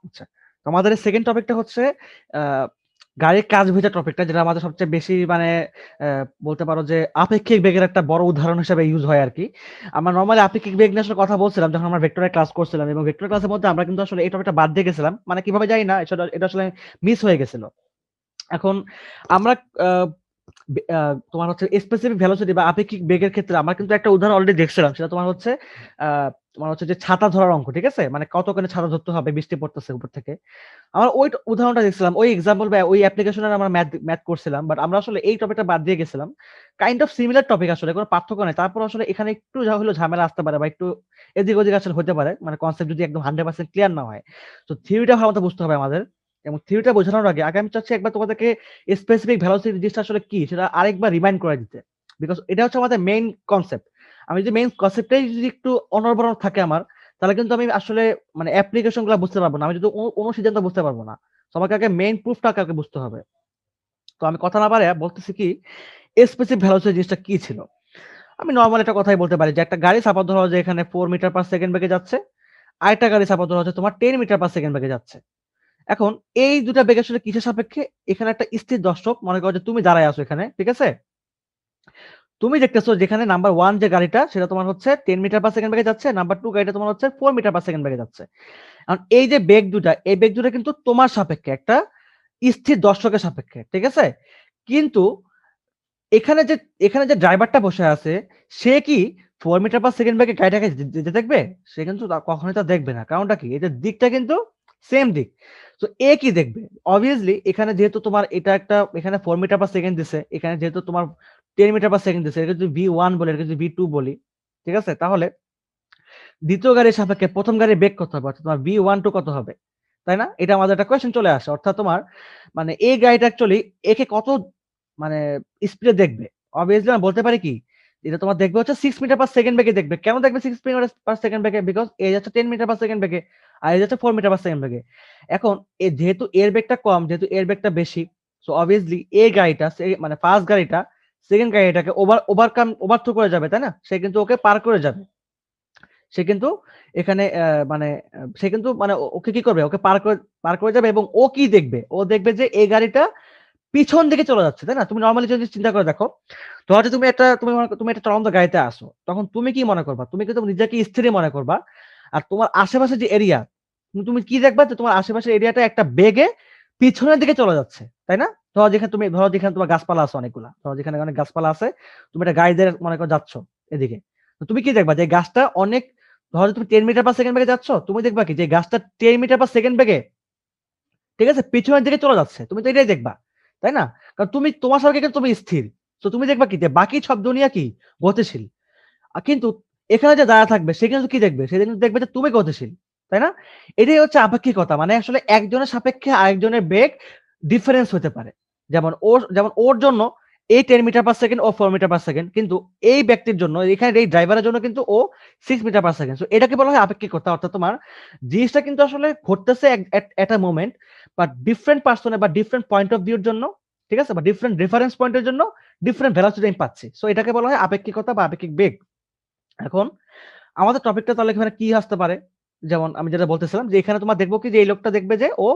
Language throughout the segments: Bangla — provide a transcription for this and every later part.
আচ্ছা, তো আমাদের সেকেন্ড টপিকটা হচ্ছে গাড়ির কাজ ভেজা টপিকটা, যেটা আমাদের সবচেয়ে বেশি মানে বলতে পারো যে আপেক্ষিক বেগের একটা বড় উদাহরণ হিসেবে ইউজ হয় আরকি। আমরা নরমালি আপেক্ষিক বেগ নিয়ে আসলে কথা বলছিলাম যখন আমরা ভেক্টরের ক্লাস করছিলাম, এবং ভেক্টর ক্লাসের মধ্যে আমরা কিন্তু আসলে এই টপিকটা বাদ দিয়ে গেছিলাম। মানে কিভাবে জানি না, এটা আসলে মিস হয়ে গেছিল। এখন আমরা আ তোমার হচ্ছে স্পেসিফিক ভেলোসিটি বা আপেক্ষিক বেগের ক্ষেত্রে আমরা কিন্তু একটা উদাহরণ অলরেডি দেখছিলাম। সেটা আ তোমার হচ্ছে যে ছাতা ধরার অঙ্ক, ঠিক আছে? মানে কতখানি ছাতা ধরতে হবে, বৃষ্টি পড়তেছে উপর থেকে। আমরা ওই উদাহরণটা দেখছিলাম। ওই এক্সাম্পল বা ওই অ্যাপ্লিকেশনের আমরা ম্যাথ করছিলাম। বাট আমরা আসলে এই টপিকটা বাদ দিয়ে গেছিলাম। কাইন্ড অফ সিমিলার টপিক, আসলে কোন পার্থক্য নাই। তারপর আসলে এখানে একটু যা হলেও ঝামেলা আসতে পারে বা একটু এদিক ওদিক আসলে হতে পারে। মানে কনসেপ্ট যদি একদম 100% ক্লিয়ার না হয়। তো থিওরিটা ভালোমতো বুঝতে হবে আমাদের। এবং থিওরিটা বোঝানোর আগে আমি চাচ্ছি একবার তোমাদেরকে স্পেসিফিক ভেলোসিটি জিনিসটা আসলে কি সেটা আরেকবার রিমাইন্ড করে দিতে। বিকজ এটা হচ্ছে আমাদের মেইন কনসেপ্ট। আমি যদি মেইন কনসেপ্টটাই যদি একটু অনড়বড় থাকে আমার, তাহলে কিন্তু আমি আসলে মানে অ্যাপ্লিকেশন গুলা বুঝতে পারব না। আমি যদি অনুসিদ্ধান্ত বুঝতে পারব না। তো আমাকে আগে মেইন প্রুফটা আগে বুঝতে হবে। তো আমি কথা না বাড়াইয়া বলতেছি কি, স্পেসিফিক ভেলোসিটি জিনিসটা কি ছিল? আমি নরমাল একটা কথাই বলতে পারি যে একটা গাড়ি সাপোজ ধরো যে এখানে 4 মিটার পার সেকেন্ড বেগে যাচ্ছে। আরেকটা গাড়ি সাপোজ ধরো হচ্ছে তোমার 10 মিটার পার সেকেন্ড বেগে যাচ্ছে। এখন এই ২ টা বেগ আসলে কিসের সাপেক্ষে? এখানে একটা স্থির দর্শক মনে করো যে তুমি দাঁড়ায় আছো এখানে, ঠিক আছে? তুমি দেখতেছো যেখানে নাম্বার 1 যে গাড়িটা সেটা তোমার হচ্ছে 10 মিটার পার সেকেন্ড বেগে যাচ্ছে, নাম্বার 2 গাড়িটা তোমার হচ্ছে 4 মিটার পার সেকেন্ড বেগে যাচ্ছে। এখন এই যে বেগ দুটা, এই বেগ দুটা কিন্তু তোমার সাপেক্ষে, একটা স্থির দর্শকের সাপেক্ষে, ঠিক আছে? কিন্তু এখানে যে ড্রাইভারটা বসে আছে, সে কি 4 মিটার পার সেকেন্ড বেগে গাড়িটাকে যেতে দেখবে? সে কিন্তু কখনোই তা দেখবে না। কারণটা কি? এটার দিকটা কিন্তু সেম দিক। তো এ কি দেখবে? অবভিয়াসলি এখানে যেহেতু তোমার এটা একটা এখানে 4 মিটার পার সেকেন্ড দিছে, এখানে যেহেতু তোমার 10 মিটার পার সেকেন্ড দিছে, এটাকে যদি V1 বলি, এটাকে যদি V2 বলি, ঠিক আছে? তাহলে দ্বিতীয় গাড়ির সাপেক্ষে প্রথম গাড়ির বেগ কত হবে? অর্থাৎ তোমার V12 কত হবে? তাই না? এটা আমাদের একটা কোয়েশ্চেন চলে আসে। অর্থাৎ তোমার মানে এই গাড়িটা অ্যাকচুয়ালি একে কত মানে স্পিডে দেখবে? অবভিয়াসলি আমি বলতে পারি কি? এটা তোমার দেখবে হচ্ছে 6 মিটার পার সেকেন্ড বেগে দেখবে। কেন দেখবে 6 মিটার পার সেকেন্ড বেগে? বিকজ এ যাচ্ছে 10 মিটার পার সেকেন্ড বেগে, আর এ যাচ্ছে 4 মিটার পার সেকেন্ড বেগে। এখন যেহেতু এর বেগটা কম, যেহেতু এর বেগটা বেশি, সো অবভিয়াসলি এই গাড়িটা মানে ফার্স্ট গাড়িটা সেকেন্ড গাড়িটাকে ওভারথ্রো করে যাবে, তাই না? সে কিন্তু ওকে পার করে যাবে। সে কিন্তু এখানে মানে সে কিন্তু মানে ওকে কি করবে? ওকে পার করে যাবে, এবং ও কি দেখবে? ও দেখবে যে এই গাড়িটা পিছন দিকে চলে যাচ্ছে, তাই না? তুমি নরমালি যদি চিন্তা করে দেখো, ধরো যে তুমি একটা চলন্ত গাড়িতে আসো। তখন তুমি কি মনে করবা? তুমি কিন্তু নিজেকে স্থিরই মনে করবা। আর তোমার আশেপাশে যে এরিয়া, তুমি কি দেখবা? যে তোমার আশেপাশের এরিয়াটা একটা বেগে পিছনের দিকে চলে যাচ্ছে, তাই না? ধরো যেখানে তোমার গাছপালা আছে অনেকগুলা। ধরো যেখানে অনেক গাছপালা আছে, তুমি একটা গাড়ি দিয়ে মনে করো যাচ্ছ এদিকে। তো তুমি কি দেখবা? যে গাছটা অনেক, ধরো তুমি 10 মিটার পার সেকেন্ড বেগে যাচ্ছ, তুমি দেখবা কি যে গাছটা 10 মিটার পার সেকেন্ড বেগে, ঠিক আছে, পিছনের দিকে চলে যাচ্ছে। তুমি তো এটাই দেখবা, তাই না? কারণ তোমার সঙ্গে কিন্তু তুমি স্থির। তো তুমি দেখবা কি যে বাকি সব দুনিয়া কি গতিশীল। কিন্তু এখানে যে দাঁড়ায় থাকবে সে কিন্তু কি দেখবে? সে কিন্তু দেখবে যে তুমি গতিশীল, তাই না? এটাই হচ্ছে আপেক্ষিকতা। মানে আসলে একজনের সাপেক্ষে আরেকজনের বেগ ডিফারেন্স হতে পারে। যেমন ওর জন্য এই 10 মিটার পার সেকেন্ড ও 4 মিটার পার সেকেন্ড, কিন্তু এই ব্যক্তির জন্য, এখানে এই ড্রাইভারের জন্য কিন্তু ও 6 মিটার পার সেকেন্ড। সো এটাকে বলা হয় আপেক্ষিকতা। অর্থাৎ তোমার জিনিসটা কিন্তু আসলে ঘটতেছে এট আ মোমেন্ট, বাট ডিফারেন্ট পারসনের বা ডিফারেন্ট পয়েন্ট অফ ভিউ এর জন্য, ঠিক আছে? বা ডিফারেন্ট রেফারেন্স পয়েন্টের জন্য ডিফারেন্ট ভেলোসিটি আমি পাচ্ছি। সো এটাকে বলা হয় আপেক্ষিকতা বা আপেক্ষিক বেগ। এখন আমাদের টপিকটা তাহলে এখানে কি আসতে পারে? যেমন আমি যেটা বলতেছিলাম যে এখানে তোমার দেখবো কি যে এই লোকটা দেখবে যে ও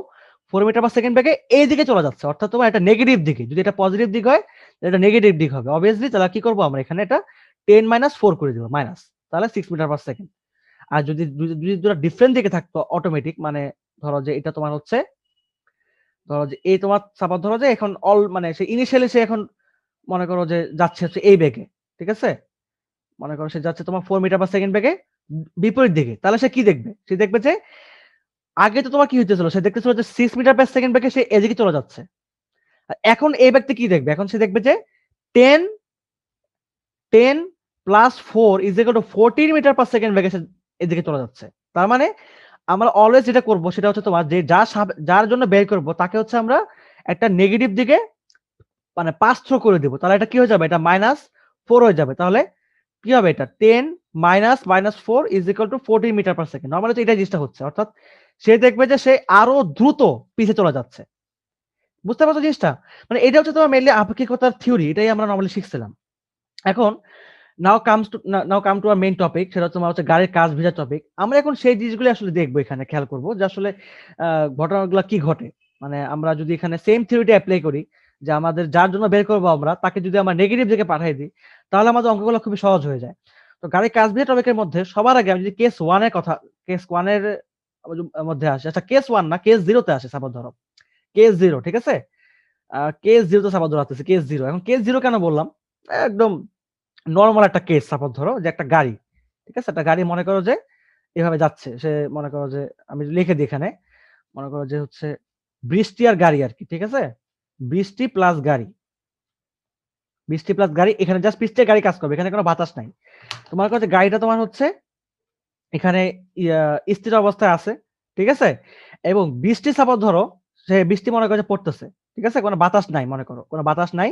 4 মিটার পার সেকেন্ড বেগে এইদিকে চলে যাচ্ছে। অর্থাৎ তোমার এটা নেগেটিভ দিকে। যদি এটা পজিটিভ দিক হয়, তাহলে এটা নেগেটিভ দিক হবে। অবভিয়াসলি তাহলে কি করব আমরা এখানে এটা 10 মাইনাস 4 করে দিব মাইনাস। তাহলে 6 মিটার পার সেকেন্ড। আর যদি দুটো ডিফারেন্ট দিকে থাকতো অটোমেটিক, মানে ধরো যে এটা তোমার হচ্ছে, ধরো যে এই তোমার সাপোজ ধরো যে এখন মানে সে ইনিশিয়ালি সে এখন মনে করো যে যাচ্ছে হচ্ছে এই বেগে। ঠিক আছে? মনে করো সে যাচ্ছে তোমার 4 মিটার পার সেকেন্ড বেগে বিপরীত দিকে। তাহলে সে কি দেখবে? সে দেখবে যে আগে তো তোমার কি হইতেছিল? সে দেখতেছিল যে 6 মিটার পার সেকেন্ড বেগে সে এদিকে চলে যাচ্ছে। আর এখন এই ব্যক্তি কি দেখবে? এখন সে দেখবে যে 10 10 plus 4 is equal to 14 metre per second বেগে সে এদিকে চলে যাচ্ছে। তার মানে আমরা অলওয়েজ যেটা করব সেটা হচ্ছে তোমার যে যার জন্য বের করব তাকে হচ্ছে আমরা একটা নেগেটিভ দিকে মানে পাস থ্রো করে দিব। তাহলে এটা কি হয়ে যাবে? এটা -4 হয়ে যাবে। তাহলে কি হবে এটা? 10 -4 is equal to 14 metre per second. Normally তো এটাই জিনিসটা হচ্ছে। অর্থাৎ সে দেখবে যে সে আরো দ্রুত পিছে চলে যাচ্ছে। বুঝতে পারছো জিনিসটা? মানে এটা হচ্ছে তোমার মেইনলি আপেক্ষিকতার থিওরি। এটাই আমরা নরমালি শিখছিলাম। এখন now come to our main topic, সেটা তোমার হচ্ছে গাড়ির কাজ ভিজা টপিক। আমরা এখন সেই জিনিসগুলো আসলে দেখবো, এখানে খেয়াল করব যে আসলে ঘটনাগুলো কি ঘটে। মানে আমরা যদি এখানে সেম থিওরিটা অ্যাপ্লাই করি, যে আমাদের যার জন্য বের করবো আমরা তাকে যদি আমরা নেগেটিভ দিকে পাঠিয়ে দিই, তাহলে আমাদের অঙ্কগুলো খুবই সহজ হয়ে যায়। তো গাড়ির কাজ ভিজা টপিকের মধ্যে সবার আগে আমি যদি কেস 1 এর কথা, কেস 1 এর মধ্যে আসি, আচ্ছা কেস 1 না, কেস 0 তে আসে সাপোজ ধরো। কেস 0, ঠিক আছে? কেস 0 তে সাপোজ ধরো আসতেছে কেস 0। এখন কেস 0 কেন বললাম? একদম নরমাল একটা কেস, সাপোজ ধরো যে একটা গাড়ি, ঠিক আছে? একটা গাড়ি মনে করো যে এভাবে যাচ্ছে। সে মনে করো যে আমি লিখে দিই এখানে, মনে করো যে হচ্ছে বৃষ্টি আর গাড়ি আরকি, ঠিক আছে? বৃষ্টি প্লাস গাড়ি, বৃষ্টি প্লাস গাড়ি, এখানে জাস্ট বৃষ্টি আর গাড়ি কাজ করবে। এখানে কোনো বাতাস নাই। তোমার কাছে গাড়িটা তোমার হচ্ছে এখানে স্থির অবস্থায় আছে, ঠিক আছে? এবং বৃষ্টি সাপোজ ধরো, সে বৃষ্টি মনে করো যে পড়তেছে, ঠিক আছে? কোনো বাতাস নাই, মনে করো কোনো বাতাস নাই,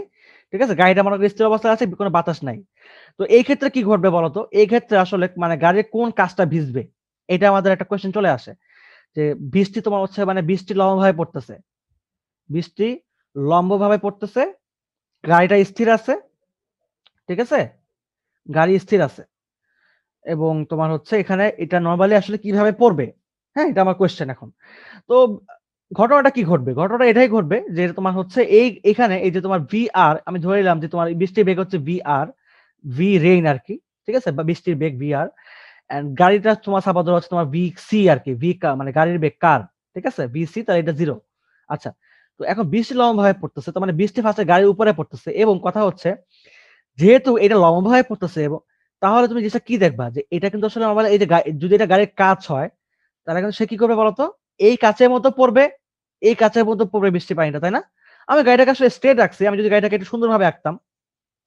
ঠিক আছে? গাড়িটা মনে করো স্থির অবস্থায় আছে, কোনো বাতাস নাই। তো এই ক্ষেত্রে কি ঘটবে বলতো? এই ক্ষেত্রে আসলে মানে গাড়ির কোন কাজটা ভিজবে? এটা আমাদের একটা কোয়েশ্চেন চলে আসে। যে বৃষ্টি তোমার হচ্ছে মানে বৃষ্টি লম্বভাবে পড়তেছে। বৃষ্টি লম্বভাবে পড়তেছে, গাড়িটা স্থির আছে, ঠিক আছে? গাড়ি স্থির আছে। এবং তোমার হচ্ছে এখানে এটা নরমালি আসলে কিভাবে পড়বে? হ্যাঁ? এটা আমার কোয়েশ্চেন এখন। তো ঘটনাটা কি ঘটবে? ঘটনাটা এটাই ঘটবে যে তোমার হচ্ছে এখানে এই যে তোমার VR, আমি ধরে নিলাম যে তোমার বৃষ্টির বেগ হচ্ছে VR, V রেইন আরকি। ঠিক আছে? বা বৃষ্টির বেগ VR, অ্যান্ড গাড়িটা তোমার সাপোজ ধরো হচ্ছে তোমার VC আরকি। মানে গাড়ির বেগ কার। ঠিক আছে? VC, তাহলে এটা 0। আচ্ছা। তো এখন বৃষ্টি লম্বভাবে পড়তেছে। তার মানে বৃষ্টি ফার্স্টে গাড়ির উপরে পড়তেছে, এবং কথা হচ্ছে যেহেতু এটা লম্বভাবে পড়তেছে, এবং তাহলে তুমি জিনিসটা কি দেখবা? যে এটা কিন্তু আসলে নরমালি এই যে যদি এটা গাড়ির কাঁচ হয়, তাহলে কিন্তু সে কি করবে বলতো? এই কাঁচের মতো পড়বে, এই কাঁচের মতো পড়বে বৃষ্টির পানিটা, তাই না? আমি গাড়িটাকে আসলে স্ট্রেট রাখছি। আমি যদি গাড়িটাকে একটু সুন্দরভাবে আঁকতাম,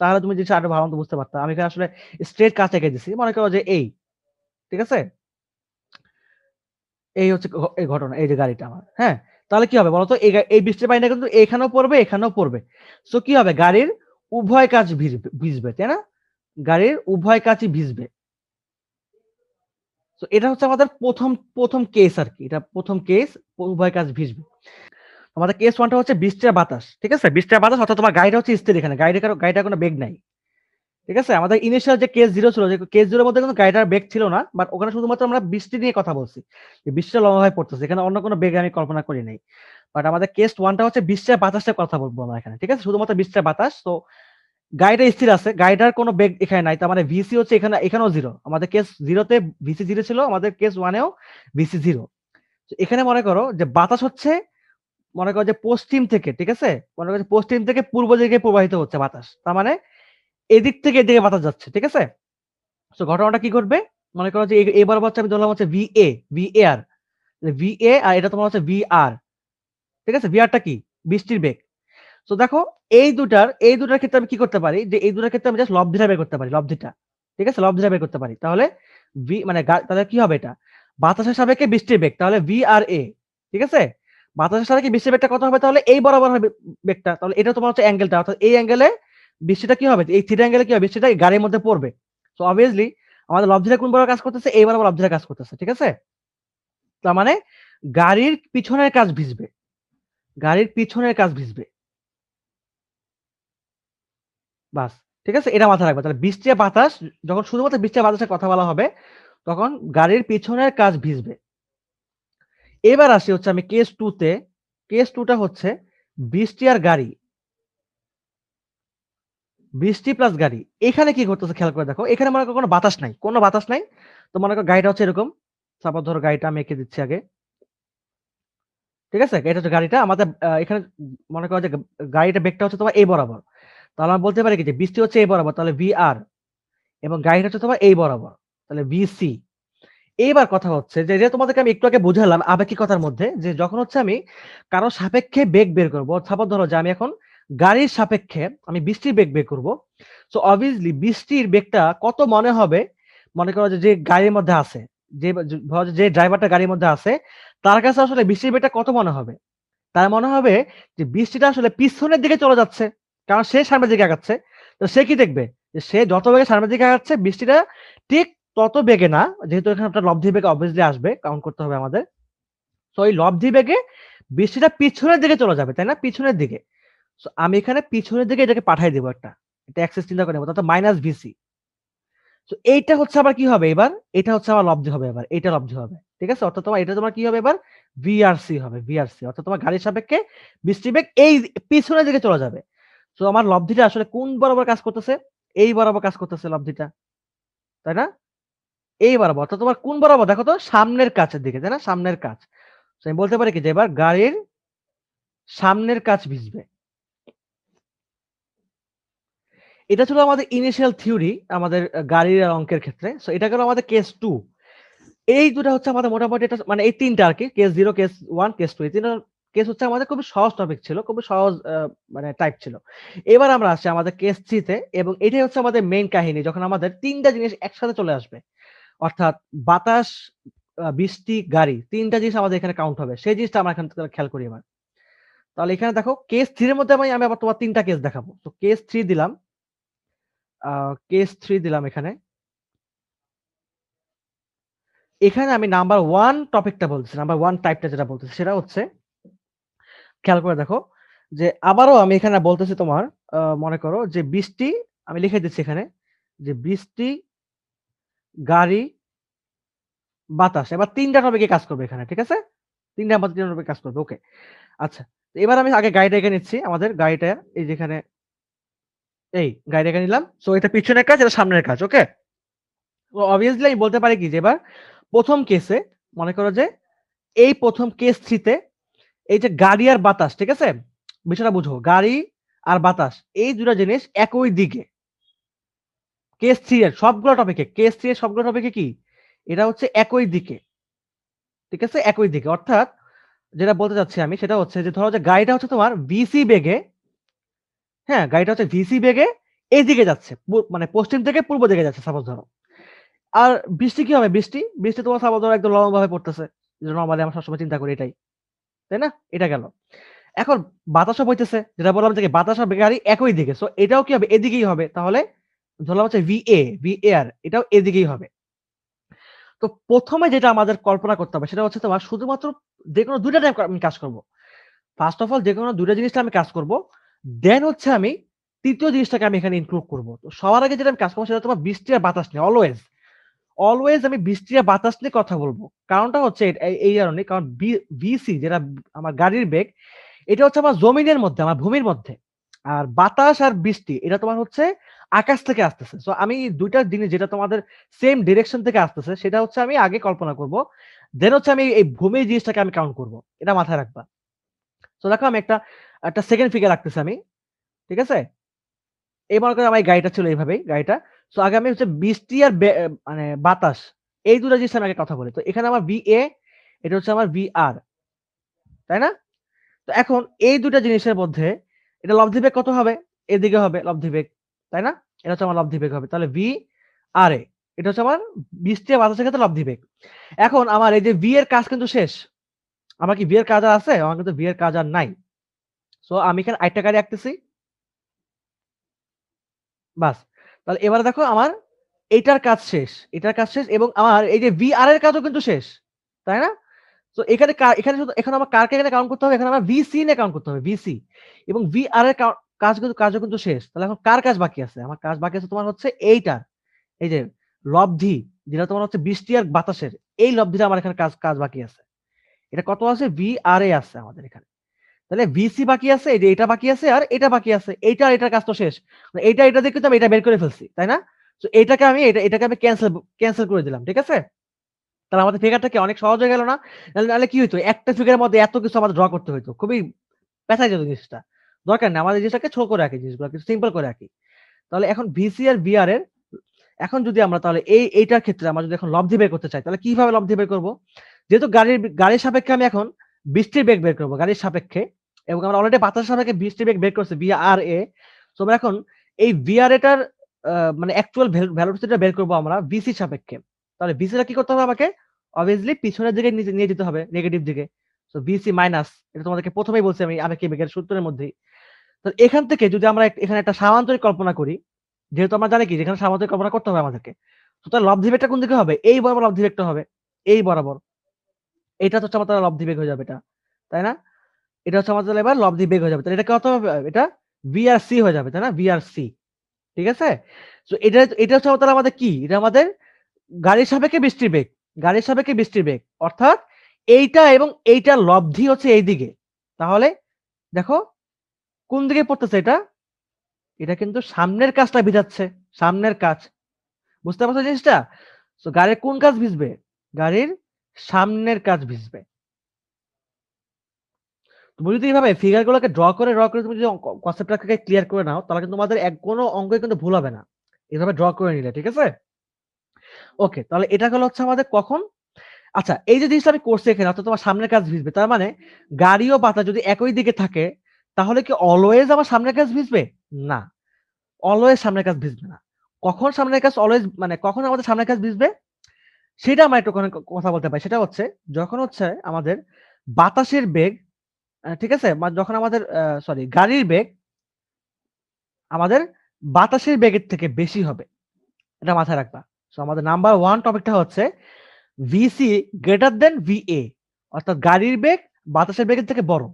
তাহলে তুমি জিনিসটা আরো ভালো মতো বুঝতে পারতা। আমি এখানে আসলে স্ট্রেট কাঁচ এঁকে দিছি। মনে করো যে এই, ঠিক আছে? এই হচ্ছে এই ঘটনা, এই যে গাড়িটা আমার, হ্যাঁ? তাহলে কি হবে বলতো? এই বৃষ্টির পানিটা কিন্তু এখানেও পড়বে, এখানেও পড়বে। সো কি হবে? গাড়ির উভয় কাঁচ ভিজবে, তাই না? গাড়ির উভয় কাঁচই ভিজবে। সো এটা হচ্ছে আমাদের ১ম কেস আরকি। এটা ১ম কেস, উভয় কাঁচ ভিজবে। আমাদের কেস 1 টা হচ্ছে বৃষ্টি আর বাতাস। ঠিক আছে? বৃষ্টি আর বাতাস, অর্থাৎ তোমার গাড়িটা হচ্ছে স্থির এখানে। গাড়িটার কোনো বেগ নাই। ঠিক আছে? আমাদের ইনিশিয়াল যে কেস 0 ছিল, যে কেস 0 এর মধ্যে কিন্তু গাড়িটার বেগ ছিল না। বাট ওখানে শুধুমাত্র আমরা বৃষ্টি নিয়ে কথা বলছি। যে বৃষ্টিটা লম্বাভাবে পড়তেছে। এখানে অন্য কোনো বেগ আমি কল্পনা করি নাই। বাট আমাদের কেস 1 টা হচ্ছে বৃষ্টি আর বাতাসের কথা বলবো আমরা এখানে। ঠিক আছে? শুধুমাত্র বৃষ্টি আর বাতাস। তো গাড়িটা স্থির আছে। গাড়িটার কোনো বেগ এখানে নাই। তার মানে ভিসি হচ্ছে এখানেও 0। আমাদের কেস 0 তে ভিসি 0 ছিল। আমাদের কেস 1 এও ভিসি 0। তো এখানে মনে করো যে বাতাস হচ্ছে, মনে করো যে পশ্চিম থেকে, ঠিক আছে? মনে করো যে পশ্চিম থেকে পূর্ব দিকে প্রবাহিত হচ্ছে বাতাস। তার মানে এদিক থেকে এদিকে বাতাস যাচ্ছে। ঠিক আছে? সো ঘটনাটা কি ঘটবে? মনে করো যে এই বরাবর হচ্ছে আমি ধরলাম হচ্ছে VAR। VA আর এটা তোমার হচ্ছে VR। ঠিক আছে? VR টা কি? বৃষ্টির বেগ। সো দেখো এই দুটার ক্ষেত্রে আমি কি করতে পারি? যে এই দুটার ক্ষেত্রে আমি জাস্ট লব্ধিটা বের করতে পারি, লব্ধিটা। ঠিক আছে? লব্ধিটা বের করতে পারি। তাহলে মানে তাহলে কি হবে এটা? বাতাসের সাপেক্ষে বৃষ্টির বেগ। তাহলে VRA। ঠিক আছে? বাতাসের সাপেক্ষে বৃষ্টির বেগটা কত হবে? তাহলে এই বরাবর হবে বেগটা। তাহলে এটা তোমার হচ্ছে অ্যাঙ্গেলটা। অর্থাৎ এই অ্যাঙ্গেলে বৃষ্টিটা কি হবে? এই থিটা অ্যাঙ্গেলে কি হবে? বৃষ্টিটা গাড়ির মধ্যে পড়বে। সো obviously আমাদের লব্ধিটা কোন বরাবর কাজ করতেছে? এই বরাবর লব্ধিটা কাজ করতেছে। ঠিক আছে? তার মানে গাড়ির পিছনের কাজ ভিজবে। গাড়ির পিছনের কাজ ভিজবে। বাস। ঠিক আছে? এটা মাথায় রাখবা। তাহলে বৃষ্টি আর বাতাস, যখন শুধুমাত্র বৃষ্টি আর বাতাসের কথা বলা হবে, তখন গাড়ির পিছনের কাজ ভিজবে। এবার আসি হচ্ছে আমি কেস 2 তে। কেস 2 টা হচ্ছে বৃষ্টি আর গাড়ি। বৃষ্টি প্লাস গাড়ি। এখানে কি ঘটতেছে খেয়াল করে দেখো। এখানে মনে করো কোনো বাতাস নাই। কোনো বাতাস নাই। তো মনে করো গাড়িটা হচ্ছে এরকম। সাপোজ ধরো গাড়িটা আমি এঁকে দিচ্ছি আগে। ঠিক আছে? এটা হচ্ছে গাড়িটা। আমাদের এখানে মনে করো যে গাড়িটার বেগটা হচ্ছে তোমার এই বরাবর। তাহলে আমরা বলতে পারি কি যে বৃষ্টি হচ্ছে এই বরাবর, তাহলে VR, এবং গাড়িটা হচ্ছে তোমার এই বরাবর। তাহলে VC। এইবার কথা হচ্ছে যে, তোমাদেরকে আমি একটু আগে বুঝালাম আপেক্ষিকতার মধ্যে, যে যখন হচ্ছে আমি কারো সাপেক্ষে বেগ বের করব, সাপোজ ধরো যে আমি এখন গাড়ির সাপেক্ষে আমি বৃষ্টির বেগ বের করব। সো obviously বৃষ্টির বেগটা কত মনে হবে? মনে করো যে গাড়ির মধ্যে আছে, ধরো যে ড্রাইভারটা গাড়ির মধ্যে আছে, তার কাছে আসলে বৃষ্টির বেগটা কত মনে হবে? তার মনে হবে যে বৃষ্টিটা আসলে পিছনের দিকে চলে যাচ্ছে। কারণ সে সামনের দিকে আগাচ্ছে। তো সে কি দেখবে? যে সে যত বেগে সামনের দিকে আগাচ্ছে, বৃষ্টিটা ঠিক তত বেগে না। যেহেতু এখানে একটা লব্ধি বেগ obviously আসবে, কাউন্ট করতে হবে আমাদের। সো এই লব্ধি বেগে বৃষ্টিটা পিছনের দিকে চলে যাবে, তাই না? পিছনের দিকে। সো আমি এখানে পিছনের দিকে এটাকে পাঠায় দেব একটা। এটা এক্সেস চিন্তা করে নেব। অর্থাৎ -VC। তো এইটা হচ্ছে আবার কি হবে এবার? এটা হচ্ছে আবার লব্ধি হবে এবার। এইটা লব্ধি হবে। ঠিক আছে? অর্থাৎ এটা তোমার কি হবে এবার? VRC হবে, VRC। অর্থাৎ তোমার গাড়ির সাপেক্ষে বৃষ্টির বেগ এই পিছনের দিকে চলে যাবে। সো আমার লব্ধিটা আসলে কোন বরাবর কাজ করতেছে? এই বরাবর কাজ করতেছে লব্ধিটা। তাই না? এই বরাবর। অর্থাৎ তোমার কোন বরাবর দেখো তো? সামনের কাছের দিকে, তাই না? সামনের কাছ। সো আমি বলতে পারি কি যে এবার গাড়ির সামনের কাছ ভিজবে। এটা ছিল আমাদের ইনিশিয়াল থিওরি আমাদের গাড়ির আর অঙ্কের ক্ষেত্রে। সো এটা গেল আমাদের কেস 2। এই দুটা হচ্ছে আমাদের মোটামুটি এটা মানে এই ৩ টা আরকি। কেস 0, কেস 1, কেস 2 এই ৩ টা কেস হচ্ছে আমাদের খুবই সহজ টপিক ছিল। খুবই সহজ মানে টাইপ ছিল। এবার আমরা আসছি আমাদের কেস 3 তে এবং এটাই হচ্ছে আমাদের মেইন কাহিনী। যখন আমাদের ৩ টা জিনিস একসাথে চলে আসবে। অর্থাৎ বাতাস, বৃষ্টি, গাড়ি ৩ টা জিনিস আমাদের এখানে কাউন্ট হবে। সেই জিনিসটা আমরা এখান থেকে খেয়াল করি এবার। তাহলে এখানে দেখো কেস 3 এর মধ্যে আমি আবার তোমার ৩ টা কেস দেখাবো। তো কেস 3 দিলাম। কেস 3 দিলাম এখানে। এখানে আমি নাম্বার 1 টপিকটা বলতেছি। নাম্বার 1 টাইপটা যেটা বলতেছি সেটা হচ্ছে খেয়াল করে দেখো যে আবারও আমি এখানে বলতেছি তোমার মনে করো যে বৃষ্টি আমি লিখে দিচ্ছি এখানে যে বৃষ্টি, গাড়ি, বাতাস। এবার ৩ টা টপিকে কাজ করবে এখানে। ঠিক আছে? ৩ টা আমাদের ৩ টা টপিকে কাজ করবে। ওকে। আচ্ছা। তো এবার আমি আগে গাড়িটা এঁকে নিচ্ছি। আমাদের গাড়িটা এই যেখানে এই গাড়িটা এঁকে নিলাম। সো এটা পিছনের কাজ, এটা সামনের কাজ। ওকে? তো obviously আমি বলতে পারি কি যে এবার ১ম কেসে মনে করো যে এই ১ম কেস 3 তে এই যে গাড়ি আর বাতাস, ঠিক আছে? বিষয়টা বুঝো। গাড়ি আর বাতাস এই ২ টা জিনিস একই দিকে। কেস 3 এর সবগুলো টপিকে, কেস 3 এর সবগুলো টপিকে কি? এটা হচ্ছে একই দিকে। ঠিক আছে? একই দিকে। অর্থাৎ যেটা বলতে চাচ্ছি আমি সেটা হচ্ছে যে ধরো যে গাড়িটা হচ্ছে তোমার ভিসি বেগে, হ্যাঁ? গাড়িটা হচ্ছে ভিসি বেগে এইদিকে যাচ্ছে। মানে পশ্চিম থেকে পূর্ব দিকে যাচ্ছে সাপোজ ধরো। আর বৃষ্টি কি হবে? বৃষ্টি তোমার সাপোজ ধরো একদম লম্বাভাবে পড়তেছে। যেটা নরমালি আমরা সবসময় চিন্তা করি এটাই। তাই না? এটা গেল। এখন বাতাসও বইতেছে। যেটা বললাম যে বাতাস আর গাড়ি একই দিকে। সো এটাও কি হবে? এদিকেই হবে। তাহলে ধরলাম হচ্ছে VAR এটাও এদিকেই হবে। তো ১ম এ যেটা আমাদের কল্পনা করতে হবে সেটা হচ্ছে তোমার শুধুমাত্র যেকোনো ২ টা টাইপ আমি কাজ করব। ফার্স্ট অফ অল যেকোনো ২ টা জিনিসটা আমি কাজ করব। দেন হচ্ছে আমি ৩য় জিনিসটাকে আমি এখানে ইনক্লুড করব। তো সবার আগে যেটা আমি কাজ করব সেটা তোমার বৃষ্টি আর বাতাস নিয়ে অলওয়েজ। অলওয়েজ আমি বৃষ্টি আর বাতাস নিয়ে কথা বলব। কারণটা হচ্ছে এই কারণে কারণ ভিসি যেটা আমার গাড়ির বেগ এটা হচ্ছে আমার জমিনের মধ্যে, আমার ভূমির মধ্যে। আর বাতাস আর বৃষ্টি এটা তোমার হচ্ছে আকাশ থেকে আসতেছে। সো আমি ২ টা জিনিস যেটা তোমাদের সেম ডিরেকশন থেকে আসতেছে সেটা হচ্ছে আমি আগে কল্পনা করব। দেন হচ্ছে আমি এই ভূমির জিনিসটাকে আমি কাউন্ট করব। এটা মাথায় রাখবা। সো দেখো আমি একটা সেকেন্ড ফিগার রাখতেছি আমি। ঠিক আছে? এই মনে করেন আমার এই গাড়িটা ছিল এইভাবেই গাড়িটা। সো আগে আমি হচ্ছে বৃষ্টি আর মানে বাতাস এই ২ টা জিনিস আমি আগে কথা বলি। তো এখানে আমার VA এটা হচ্ছে আমার VR তাই না? তো এখন এই ২ টা জিনিসের মধ্যে এটা লব্ধি বেগ কত হবে? এদিকে হবে লব্ধি বেগ। তাই না? এটা হচ্ছে আমার লব্ধি বেগ হবে। তাহলে VRA এটা হচ্ছে আমার বৃষ্টি আর বাতাসের ক্ষেত্রে লব্ধি বেগ। এখন আমার এই যে V এর কাজ কিন্তু শেষ। আমার কি V এর কাজ আর আছে? আমার কিন্তু V এর কাজ আর নাই। সো আমি এখানে আরেকটা গাড়ি আঁকতেছি। বাস। তাহলে এবারে দেখো আমার এইটার কাজ শেষ। এটার কাজ শেষ এবং আমার এই যে VR এর কাজও কিন্তু শেষ। তাই না? সো এখানে এখানে শুধু এখন আমার কারকে এখানে কাউন্ট করতে হবে? এখানে আমার VC নিয়ে কাউন্ট করতে হবে। VC এবং VR এর কাজও কিন্তু শেষ। তাহলে এখন কার কাজ বাকি আছে? আমার কাজ বাকি আছে তোমার হচ্ছে এইটার। এই যে লব্ধি যেটা তোমার হচ্ছে বৃষ্টি আর বাতাসের এই লব্ধিটা আমার এখানে কাজ বাকি আছে। এটা কত আছে? VRA আছে আমাদের এখানে। তাহলে VC বাকি আছে, এই যে এটা বাকি আছে আর এটা বাকি আছে। এইটা আর এটার কাজ তো শেষ। মানে এটা দিয়ে কিন্তু আমি এটা বের করে ফেলছি। তাই না? সো এটাকে আমি ক্যানসেল করে দিলাম। ঠিক আছে? তাহলে আমাদের ফিগারটা কি অনেক সহজ হয়ে গেল না? নাহলে কি হইতো? একটা ফিগারের মধ্যে এত কিছু আমাদের ড্র করতে হইতো। খুবই পেঁচায় যেত জিনিসটা। দরকার নেই। আমাদের জিনিসটাকে ছোট করে রাখি জিনিসগুলো কিছু সিম্পল করে রাখি। তাহলে এখন VC আর VR এর এখন যদি আমরা তাহলে এইটার ক্ষেত্রে আমরা যদি এখন লব্ধি বের করতে চাই তাহলে কিভাবে লব্ধি বের করব? যেহেতু গাড়ির সাপেক্ষে আমি এখন বৃষ্টির বেগ বের করব গাড়ির সাপেক্ষে এবং আমরা অলরেডি বাতাসের সাপেক্ষে বৃষ্টির বেগ বের করছি VRA। সো আমরা এখন এই VRA টার মানে অ্যাকচুয়াল ভেলোসিটিটা বের করব আমরা VC সাপেক্ষে। তাহলে VC টা কি করতে হবে আমাকে? obviously পিছনের দিকে নিয়ে যেতে হবে নেগেটিভ দিকে। সো VC মাইনাস এটা তোমাদেরকে ১ম এই বলছি আমি আপেক্ষিক বেগের সূত্রের মধ্যেই। তো এখান থেকে যদি আমরা এখানে একটা সামান্তরিক কল্পনা করি, যেহেতু আমরা জানি কি যেখানে সামান্তরিক কল্পনা করতে হবে আমাদেরকে। তো তাহলে লব্ধি বেগটা কোন দিকে হবে? এই বরাবর লব্ধি বেগটা হবে। এই বরাবর। এটা তো হচ্ছে আমার তাহলে লব্ধি বেগ হয়ে যাবে এটা। তাই না? এটা হচ্ছে আমাদের তাহলে এবার লব্ধি বেগ হয়ে যাবে। তাহলে এটা কত হবে? এটা VRC হয়ে যাবে, তাই না? VRC ঠিক আছে? সো এটা হচ্ছে তাহলে আমাদের কি? এটা আমাদের গাড়ির সাপেক্ষে বৃষ্টির বেগ। গাড়ির সাপেক্ষে বৃষ্টির বেগ। অর্থাৎ এইটা এবং এইটার লব্ধি হচ্ছে এইদিকে। তাহলে দেখো কোন দিকে পড়তেছে এটা? এটা কিন্তু সামনের কাজটা ভিজাচ্ছে। সামনের কাজ। বুঝতে পারছো জিনিসটা? সো গাড়ির কোন কাজ ভিজবে? গাড়ির সামনের কাজ ভিজবে। তুমি যদি এভাবে ফিগার গুলোকে ড্র করে তুমি যদি কনসেপ্টটাকে ক্লিয়ার করে নাও, তাহলে কিন্তু তোমাদের কোনো অঙ্কই কিন্তু ভুল হবে না। এভাবে ড্র করে নিলে, ঠিক আছে? ওকে, তাহলে এটা হলো হচ্ছে আমাদের কখন? আচ্ছা, এই যে জিনিসটা আমি করছি এখানে, অর্থাৎ তোমার সামনের কাজ ভিজবে। তার মানে গাড়ি ও বাতাস যদি একই দিকে থাকে, তাহলে কি অলওয়েজ আমার সামনের কাজ ভিজবে? না, অলওয়েজ সামনের কাজ ভিজবে না। কখন সামনের কাজ অলওয়েজ মানে কখন আমাদের সামনের কাজ ভিজবে? সেটা আমরা একটু কথা বলতে পারি। সেটা হচ্ছে যখন হচ্ছে আমাদের বাতাসের বেগ, ঠিক আছে? যখন আমাদের গাড়ির বেগ আমাদের বাতাসের বেগের থেকে বেশি হবে। এটা মাথায় রাখবা। সো আমাদের নাম্বার 1 টপিকটা হচ্ছে VC গ্রেটার দ্যান VA, অর্থাৎ গাড়ির বেগ বাতাসের বেগের থেকে বড়।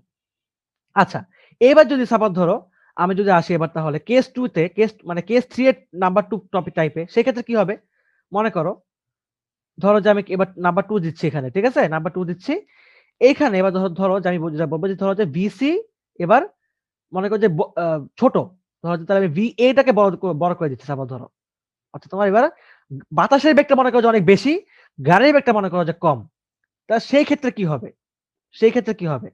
আচ্ছা, এবার যদি সাপোজ ধরো আমি যদি আসি এবার তাহলে কেস 2 তে কেস 3 এর নাম্বার 2 টপিক টাইপে, সেক্ষেত্রে কি হবে? মনে করো, ধরো যে আমি এবার নাম্বার 2 দিচ্ছি এখানে, ঠিক আছে? নাম্বার 2 দিচ্ছি। এইখানে এবার ধরো যে আমি যেটা বলবো যে ধরো যে VC এবার মনে করো যে ছোট। ধরো যে তাহলে আমি VA টাকে বড় করে দিচ্ছি সাপোজ ধরো। অর্থাৎ তোমার এবার বাতাসের বেগটা মনে করো যে অনেক বেশি, গাড়ির বেগটা মনে করো যে কম। তা সেই ক্ষেত্রে কি হবে? সেই ক্ষেত্রে কি হবে?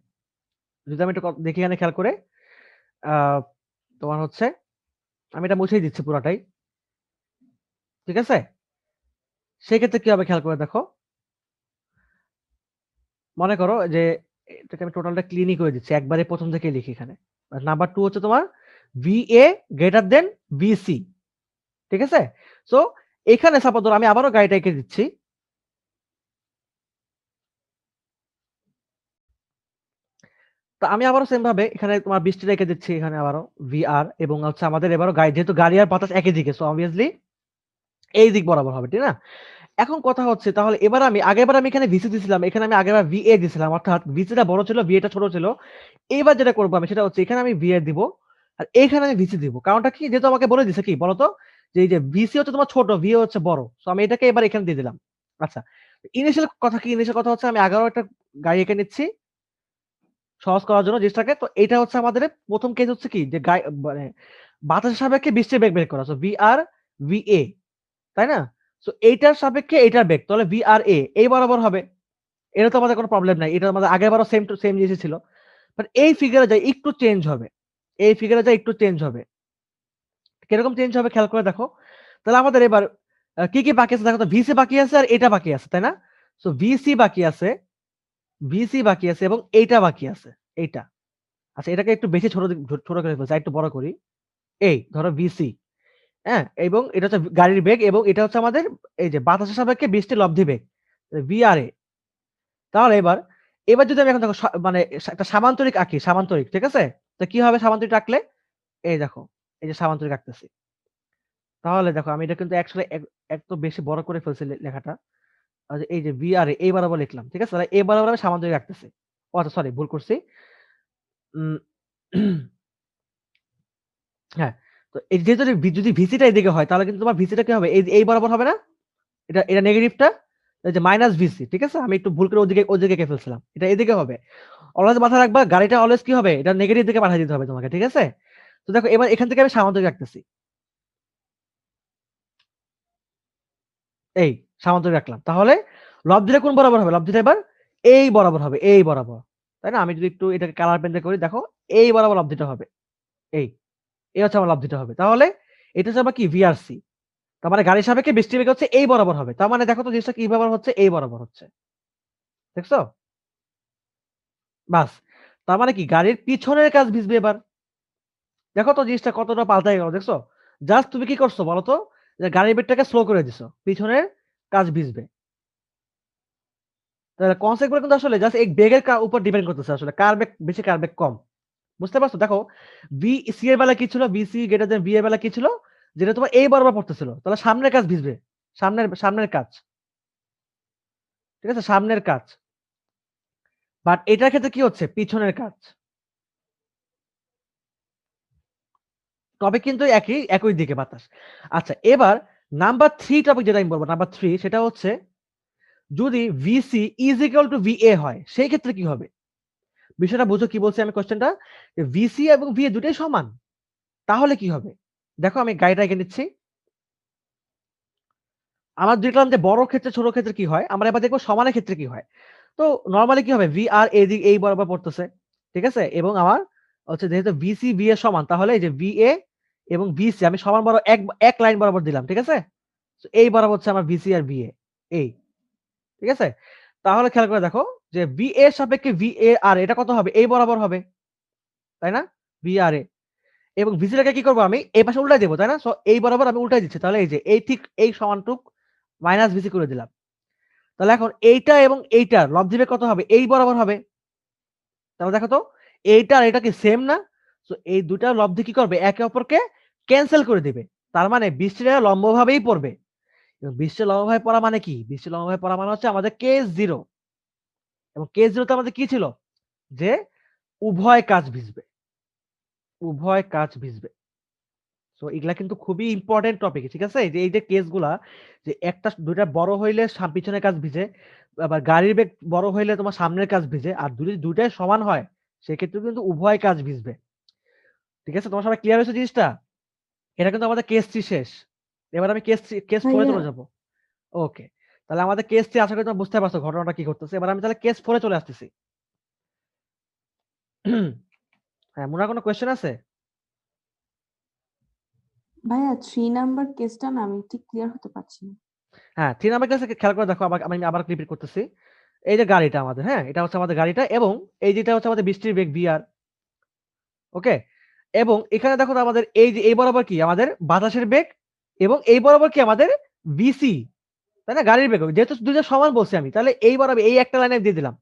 যদি আমি একটু দেখি এখানে খেয়াল করে, আ তোমার হচ্ছে আমি এটা মুছেই দিচ্ছি পুরাটাই। ঠিক আছে? সেই ক্ষেত্রে কি হবে খেয়াল করে দেখো। মনে করো যে এটাকে আমি টোটালটা ক্লিনই করে দিচ্ছি। একবারে ১ম থেকেই লিখি এখানে। নাম্বার 2 হচ্ছে তোমার VA গ্রেটার দ্যান VC। ঠিক আছে? সো এখানে সাপোজ ধরো আমি আবারও গাড়িটা এঁকে দিচ্ছি। তো আমি আবারও সেম ভাবে এখানে তোমার বৃষ্টি রেখে দিচ্ছি এখানে আবারও VR, এবং হচ্ছে আমাদের এবারও যেহেতু গাড়ি আর বাতাস একই দিকে, সো অবভিয়াসলি এই দিক বরাবর হবে, ঠিক না? এখন কথা হচ্ছে তাহলে এবার আগেরবার আমি এখানে VC দিছিলাম, এখানে আমি আগেরবার VA দিছিলাম, অর্থাৎ VC টা বড় ছিল, VA টা ছোট ছিল। এইবার যেটা করব আমি সেটা হচ্ছে এখানে আমি VA দিব আর এখানে আমি VC দিব। কারণটা কি? যেহেতু আমাকে বলে দিছে কি বলতো? যে এই যে VC হচ্ছে তোমার ছোট, VA হচ্ছে বড়। সো আমি এটাকে এবার এখানে দিয়ে দিলাম। আচ্ছা। ইনিশিয়াল কথা কি? ইনিশিয়াল কথা হচ্ছে আমি আগারও একটা গাড়ি এঁকে নিচ্ছি সহজ করার জন্য জিনিসটাকে। তো এটা হচ্ছে আমাদের ১ম কেস হচ্ছে কি যে মানে বাতাসের সাপেক্ষে বৃষ্টির বেগ বের করা। সো VR, VA, তাই না? সো এইটার সাপেক্ষে এইটার বেগ। তাহলে VRA এই বরাবর হবে। এটা তো আমাদের কোনো প্রবলেম নাই। এটা আমাদের আগেরবারও সেম টু সেম জিনিসই ছিল। বাট এই ফিগারে যাই একটু চেঞ্জ হবে। এই ফিগারে যাই একটু চেঞ্জ হবে। কিরকম চেঞ্জ হবে খেয়াল করে দেখো। তাহলে আমাদের এবার কি বাকি আছে দেখো তো, VC বাকি আছে আর এটা বাকি আছে, তাই না? সো VC বাকি আছে এবং এইটা বাকি আছে। এইটা। আচ্ছা, এটাকে একটু বেশি ছোট করে ফেলছি। আরেকটু বড় করি। এই ধরো VC, হ্যাঁ? এবং এটা হচ্ছে গাড়ির বেগ এবং এটা হচ্ছে আমাদের এই যে বাতাসের সাপেক্ষে বৃষ্টির লব্ধি বেগ। VRA। তাহলে এবার যদি আমি এখন দেখো মানে একটা সামান্তরিক আঁকি, সামান্তরিক, ঠিক আছে? তো কি হবে সামান্তরিক আঁকলে? এই দেখো, এই যে সামান্তরিক আঁকতেছি। তাহলে দেখো আমি এটা কিন্তু অ্যাকচুয়ালি এত বেশি বড় করে ফেলছি লেখাটা। এই যে VRA এই বরাবর লিখলাম। ঠিক আছে? তাহলে এই বরাবর আমি সামান্তরিক আঁকতেছি। ও আচ্ছা, সরি ভুল করছি। উম হ্যাঁ। তো এই যেহেতু যদি VC টা এদিকে হয় তাহলে কিন্তু তোমার VC টা কি হবে? এই বরাবর হবে না? এটা নেগেটিভটা এই যে -VC, ঠিক আছে? আমি একটু ভুল করে ওদিকে এঁকে ফেলছিলাম। এটা এদিকে হবে। অলওয়েজ মাথায় রাখবা গাড়িটা অলওয়েজ কি হবে? এটা নেগেটিভ দিকে পাঠিয়ে দিতে হবে তোমাকে, ঠিক আছে? তো দেখো এবার এখান থেকে আমি সামান্তরিক রাখতেছি। এই সামান্তরিক রাখলাম। তাহলে লব্ধিটা কোন বরাবর হবে? লব্ধিটা এবার এই বরাবর হবে, এই বরাবর। তাই না? আমি যদি একটু এটাকে কালার পেন্সিল করি দেখো এই বরাবর লব্ধিটা হবে। এই, এই হচ্ছে আমার লব্ধিটা হবে। তাহলে এটা হচ্ছে আবার কি VRC। তার মানে গাড়ির সাপেক্ষে বৃষ্টির বেগ হচ্ছে এই বরাবর হবে। তার মানে দেখো তো জিনিসটা কি বরাবর হচ্ছে? এই বরাবর হচ্ছে। দেখছো? বাস। তার মানে কি গাড়ির পিছনের কাজ ভিজবে এবার। দেখো তো জিনিসটা কতটা পাল্টায় গেল, দেখছো? জাস্ট তুমি কি করছো বলো তো? যে গাড়ির বেগটাকে স্লো করে দিছো। পিছনের কাজ ভিজবে। তাহলে কনসেপ্ট গুলো কিন্তু আসলে জাস্ট এই বেগের উপর ডিপেন্ড করতেছে আসলে। কার বেগ বেশি কার বেগ কম। বুঝতে পারছো? দেখো VC এর বেলায় কি ছিল? VC গ্রেটার দ্যান V এর বেলায় কি ছিল? যেটা তোমার এই বরাবর পড়তেছিল। তাহলে সামনের কাজ ভিজবে। সামনের কাজ। ঠিক আছে? সামনের কাজ। বাট এটার ক্ষেত্রে কি হচ্ছে? পিছনের কাজ। টপিক কিন্তু একই দিকে বাতাস। আচ্ছা, এবার নাম্বার 3 টপিক যেটা আমি বলব, নাম্বার 3 সেটা হচ্ছে যদি VC is equal to VA হয় সেই ক্ষেত্রে কি হবে? বিষয়টা বুঝো কি বলছি আমি কোয়েশ্চেনটা, যে ভিসি এবং ভিএ দুটোই সমান। তাহলে কি হবে? দেখো আমি গাড়িটা এঁকে নিচ্ছি। আমরা দেখলাম যে বড় ক্ষেত্রে ছোট ক্ষেত্রে কি হয়, আমরা এবার দেখব সমানের ক্ষেত্রে কি হয়। তো নরমালি কি হবে, ভি আর এই বরাবর পড়তেছে, ঠিক আছে? এবং আমার হচ্ছে যেহেতু ভিসি ভিএ সমান, তাহলে এই যে ভিএ এবং ভিসি আমি সমান বরাবর এক লাইন বরাবর দিলাম, ঠিক আছে? তো এই বরাবর হচ্ছে আমার ভিসি আর ভিএ, এই, ঠিক আছে? তাহলে খেয়াল করে দেখো যে ভিএ এর সাপেক্ষে ভিএ আর এটা কত হবে, এই বরাবর হবে, তাই না? ভি আর এ এবং ভিসি টাকে কি করব, আমি এই পাশে উল্টাই দেব, তাই না? সো এই বরাবর আমি উল্টাই দিচ্ছি, তাহলে এই যে এই ঠিক এই সমানটুক মাইনাস ভিসি করে দিলাম। তাহলে এখন এইটা এবং এইটার লব্ধি বেগ কত হবে, এই বরাবর হবে। তাহলে দেখো তো এইটা আর এটা কি সেম না? সো এই দুটার লব্ধি কি করবে, একে অপরকে ক্যানসেল করে দিবে। তার মানে বৃষ্টিটা লম্বভাবেই পড়বে। এবং বৃষ্টি লম্বভাবে পড়া মানে কি? বৃষ্টি লম্বভাবে পড়া মানে হচ্ছে আমাদের কেস 0 এবং কেস 0 তে আমাদের কি ছিল? যে উভয় কাজ ভিজবে। উভয় কাজ ভিজবে। সো এগুলা কিন্তু খুবই ইম্পোর্টেন্ট টপিক, ঠিক আছে? এই যে কেসগুলা, যে একটা দুইটা বড় হইলে পিছনের কাজ ভিজে, আবার গাড়ির বেগ বড় হইলে তোমার সামনের কাজ ভিজে, আর যদি দুইটাই সমান হয় সেক্ষেত্রে কিন্তু উভয় কাজ ভিজবে। ঠিক আছে? তোমার সবাই ক্লিয়ার হয়েছে জিনিসটা? এটা কিন্তু আমাদের কেস 3 শেষ। এবার আমি কেস 4 এ ভাইয়া চলে যাব। ওকে। তাহলে আমাদের কেস 3 আশা করি তোমরা বুঝতে পারছো ঘটনাটা কি ঘটতেছে। এবার আমি তাহলে কেস 4 এ চলে আসতেছি। হ্যাঁ, মুনার কোনো কোয়েশ্চেন আছে? ভাইয়া 3 নাম্বার কেসটা না আমি ঠিক ক্লিয়ার হতে পারছি না। হ্যাঁ, 3 নাম্বার কেসে খেয়াল করে দেখো, আমি আবার রিপিট করতেছি। এই যে গাড়িটা আমাদের, হ্যাঁ? এটা হচ্ছে আমাদের গাড়িটা এবং এই যেটা হচ্ছে আমাদের বৃষ্টির বেগ VR, ওকে? এবং এখানে দেখো তো আমাদের এই যে এই বরাবর কি আমাদের বাতাসের বেগ এবং এই বরাবর কি আমাদের BC, তাই না? গাড়ির বেগ। যেহেতু দুইটা সমান বলছি আমি, তাহলে এই বরাবর এই একটা লাইনে দিয়ে দিলাম।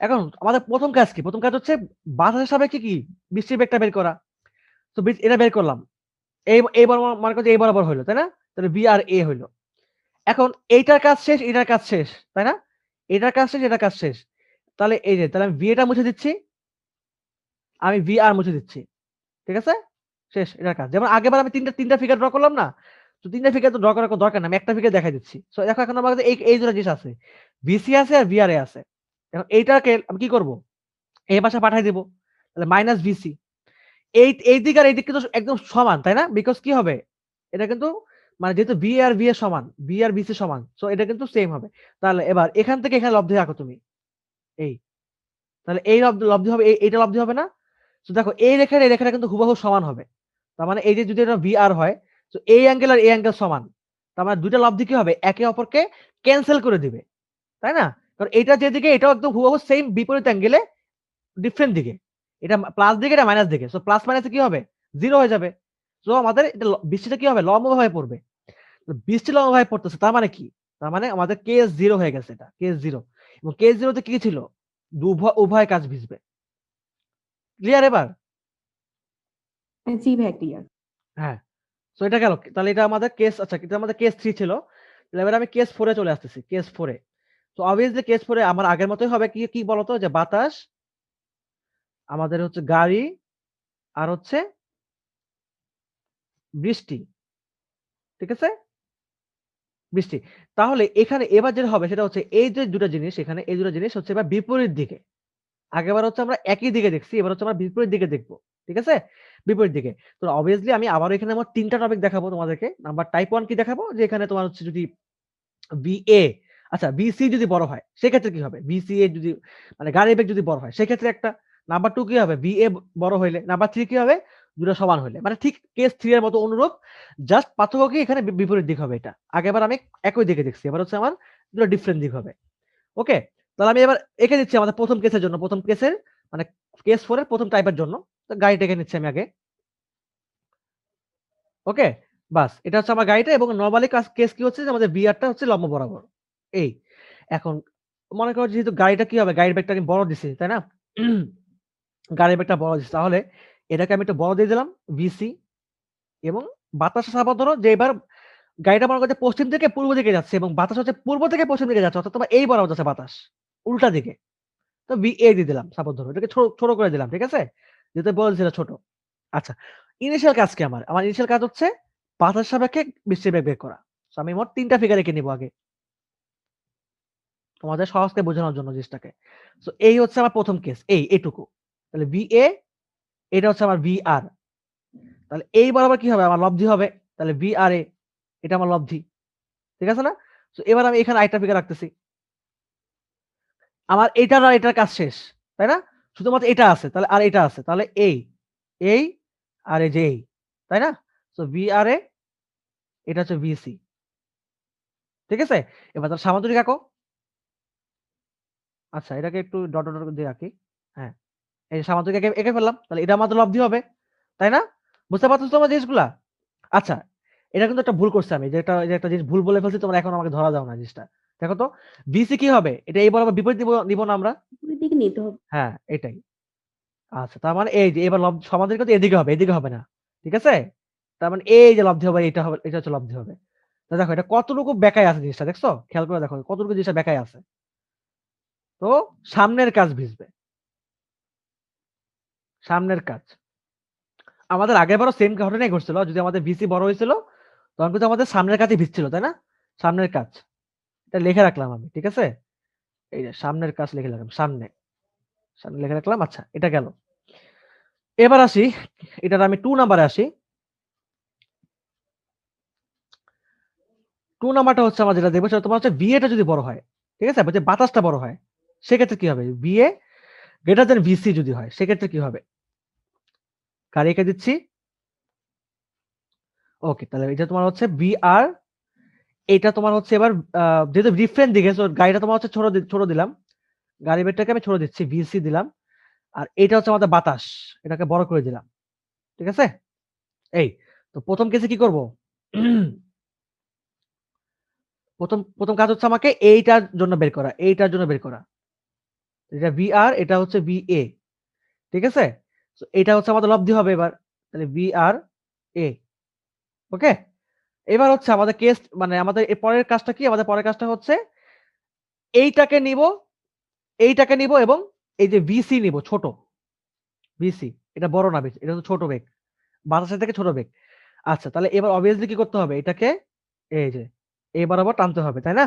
এখন আমাদের প্রথম কাজ কি? প্রথম কাজ হচ্ছে বাতাসের সাপেক্ষে কি বৃষ্টির বেগটা বের করা। তো এটা বের করলাম। এই বরাবর মনে করো যে এই বরাবর হইলো, তাই না? তাহলে B আর A হইলো। এখন এইটার কাজ শেষ, এটার কাজ শেষ, তাই না? এটার কাজ শেষ, এটার কাজ শেষ। তাহলে এই যে তাহলে আমি VA টা মুছে দিচ্ছি, আমি VR মুছে দিচ্ছি। ঠিক আছে? শেষ এটার কাজ। যেমন আগেরবার আমি ৩টা ফিগার ড্র করলাম না? তো ৩টা ফিগার তো ড্র করার কোনো দরকার নাই। আমি একটা ফিগার দেখাই দিচ্ছি। সো দেখো এখন আমার কাছে এই ২ টা জিনিস আছে। VC আছে আর VRA আছে। এখন এইটাকে আমি কি করব? এই পাশে পাঠায় দিব। তাহলে মাইনাস VC। এই দিক আর এই দিক কিন্তু একদম সমান, তাই না? বিকজ কি হবে? এটা কিন্তু মানে যেহেতু V আর VA সমান, V আর VC সমান। সো এটা কিন্তু সেম হবে। তাহলে এবার এখান থেকে এখানে লব্ধি রাখো তুমি। এই। তাহলে এই লব্ধি হবে, এইটা লব্ধি হবে না? সো দেখো এই রেখাটা কিন্তু হুবহু সমান হবে। তার মানে এই যে যদি এটা VR হয়, তো এই অ্যাঙ্গেল আর এই অ্যাঙ্গেল সমান। তার মানে ২ টা লব্ধি কি হবে? একে অপরকে ক্যানসেল করে দিবে। তাই না? কারণ এটা যেদিকে এটাও একদম হুবহু সেম বিপরীত অ্যাঙ্গেলে ডিফারেন্ট দিকে। এটা প্লাস দিকে, এটা মাইনাস দিকে। সো প্লাস মাইনাসে কি হবে? 0 হয়ে যাবে। সো আমাদের এটা বৃষ্টিটা কি হবে? লম্বভাবে পড়বে। তো বৃষ্টি লম্বভাবে পড়তেছে তার মানে কি? তার মানে আমাদের কেস 0 হয়ে গেছে এটা। কেস 0 এবং কেস 0 তে কি ছিল? উভয় কাজ ভিজবে। ক্লিয়ার এবার? জি ভাইয়া ক্লিয়ার। হ্যাঁ। সো এটা গেল। তাহলে এটা আমাদের কেস, আচ্ছা এটা আমাদের কেস 3 ছিল। তাহলে এবার আমি কেস 4 এ চলে আসতেছি। কেস 4 এ। তো obviously কেস 4 এ আমার আগের মতই হবে, কি বলতো? যে বাতাস, আমাদের হচ্ছে গাড়ি আর হচ্ছে বৃষ্টি। ঠিক আছে? বৃষ্টি। তাহলে এখানে এবার যেটা হবে সেটা হচ্ছে এই যে ২ টা জিনিস, এখানে এই ২ টা জিনিস হচ্ছে এবার বিপরীত দিকে। আগেরবার হচ্ছে আমরা একই দিকে দেখছি, এবার হচ্ছে আমরা বিপরীত দিকে দেখব। ঠিক আছে? বিপরীত দিকে। তো obviously আমি আবারও এখানে আমার ৩ টা টপিক দেখাবো তোমাদেরকে। নাম্বার টাইপ 1 কি দেখাবো? যে এখানে তোমার হচ্ছে যদি VA, আচ্ছা VC যদি বড় হয় সেক্ষেত্রে কি হবে? VCA যদি মানে গাড়ির বেগ যদি বড় হয় সেক্ষেত্রে একটা। নাম্বার 2 কি হবে? VA বড় হইলে। নাম্বার 3 কি হবে? ২ টা সমান হইলে। মানে ঠিক কেস 3 এর মতো অনুরূপ। জাস্ট পার্থক্য কি এখানে বিপরীত দিক হবে এটা। আগেরবার আমি একই দিকে দেখছি। এবার হচ্ছে আমার ২ টা ডিফারেন্ট দিক হবে। ওকে? তাহলে আমি এবার এঁকে দিচ্ছি আমাদের ১ম কেসের জন্য। ১ম কেসের মানে কেস 4 এর ১ম টাইপের জন্য। তো গাড়িটা এঁকে নিচ্ছি আমি আগে। ওকে? বাস। এটা হচ্ছে আমার গাড়িটা এবং নরমালি কেস কি হচ্ছে যে আমাদের VR টা হচ্ছে লম্ব বরাবর। এই। এখন মনে করো যেহেতু গাড়িটা কি হবে? গাড়ির ব্যাগটা আমি বড় দিছি, তাই না? গাড়ির ব্যাগটা বড় দিছি। তাহলে এটাকে আমি একটু বড় দিয়ে দিলাম VC এবং বাতাসের চাপা ধরো যে এবার গাড়িটা মনে করো যে পশ্চিম থেকে পূর্ব দিকে যাচ্ছে এবং বাতাস হচ্ছে পূর্ব থেকে পশ্চিম দিকে যাচ্ছে। অর্থাৎ তোমার এই বরাবর যাচ্ছে বাতাস। উল্টা দিকে। তো VA দিয়ে দিলাম সাপোজ ধরো। এটাকে ছোট করে দিলাম। ঠিক আছে? যেহেতু বলেছিল ছোট। আচ্ছা। ইনিশিয়াল কাজ কি আমার ইনিশিয়াল কাজ হচ্ছে বাতাসের সাপেক্ষে বৃষ্টির বেগ বের করা। সো আমি মোট ৩ টা ফিগার এঁকে নিব আগে। তোমাদের সহজকে বোঝানোর জন্য জিনিসটাকে। সো এই হচ্ছে আমার প্রথম কেস, এইটুকু। তাহলে VA, এটা হচ্ছে আমার VR। তাহলে এই বরাবর কি হবে? আমার লব্ধি হবে। তাহলে VRA, এটা আমার লব্ধি। ঠিক আছে না? সো এবার আমি এখানে আরেকটা ফিগার রাখতেছি। আমার এটার আর এটার কাজ শেষ। তাই না? শুধুমাত্র এটা আছে। তাহলে আর এটা আছে। তাহলে এই আর এই যে এই। তাই না? সো VRA, এটা হচ্ছে VC। ঠিক আছে? এবার তাহলে সামান্তরিক আঁকো। আচ্ছা, এটাকে একটু ডট দিয়ে রাখি। হ্যাঁ, এই যে সামান্তরিক এঁকে ফেললাম। তাহলে এটা আমাদের লব্ধি হবে। তাই না? বুঝতে পারতেছো তোমরা জিনিসগুলা? আচ্ছা, এটা কিন্তু একটা ভুল করছি আমি। যে একটা জিনিস ভুল বলে ফেলছি, তোমরা এখন আমাকে ধরা দাও না জিনিসটা। দেখো তো, VC কি হবে? এটা এই বরাবর বিপরীত নিব না আমরা? উপরের দিকে নিতে হবে। হ্যাঁ, এটাই। আচ্ছা, তার মানে এই যে এবার সমান্তরিক কিন্তু এদিকে হবে, এদিকে হবে না। ঠিক আছে? তার মানে এই যে লব্ধি হবে, এটা হবে, এটা হচ্ছে লব্ধি হবে। তো দেখো এটা কতটুকু বেঁকায় আছে জিনিসটা, দেখছো? খেয়াল করে দেখো কতটুকু জিনিসটা বেঁকায় আছে। তো সামনের কাজ ভিজবে। সামনের কাজ। আমাদের আগেরবারও সেম ঘটনাই ঘটছিল। যদি আমাদের VC বড় হয়েছিল, তখন কিন্তু আমাদের সামনের কাজই ভিজছিল, তাই না? সামনের কাজ। এটা লিখে রাখলাম আমি। ঠিক আছে? এই যে সামনের কাজ লিখে রাখলাম। সামনে লিখে রাখলাম। আচ্ছা, এটা গেল। এবার আসি, এটার আমি 2 নাম্বারে আসি। 2 নাম্বারটা হচ্ছে আমরা যেটা দেখব সেটা তোমার হচ্ছে VA টা যদি বড় হয়। ঠিক আছে? যে বাতাসটা বড় হয়। সেক্ষেত্রে কি হবে? VA গ্রেটার দ্যান VC যদি হয়, সেক্ষেত্রে কি হবে? কার এঁকে দিচ্ছি। ওকে, তাহলে এটা তোমার হচ্ছে VR, এটা তোমার হচ্ছে এবার যেহেতু ডিফারেন্ট দিকে, সো গাড়িটা তোমার হচ্ছে ছোট দিলাম। গাড়ি বেগটাকে আমি ছোট দিচ্ছি, VC দিলাম। আর এটা হচ্ছে আমাদের বাতাস। এটাকে বড় করে দিলাম। ঠিক আছে? এই তো প্রথম কেসে কি করব? প্রথম কাজ হচ্ছে আমাকে এইটার জন্য বের করা, এইটার জন্য বের করা। এটা VR, এটা হচ্ছে VA। ঠিক আছে? সো এটা হচ্ছে আমাদের লব্ধি হবে এবার। তাহলে VRA। ওকে? এবার হচ্ছে আমাদের কেস, মানে আমাদের এর পরের কাজটা কি? আমাদের পরের কাজটা হচ্ছে এইটাকে নিব, এইটাকে নিব এবং এই যে VC নিব ছোট। VC, এটা বড় না বেশি, এটা হচ্ছে ছোট বেগ। বাতাসের থেকে ছোট বেগ। আচ্ছা, তাহলে এবার obviously কি করতে হবে? এটাকে এই যে এই বরাবর টানতে হবে, তাই না?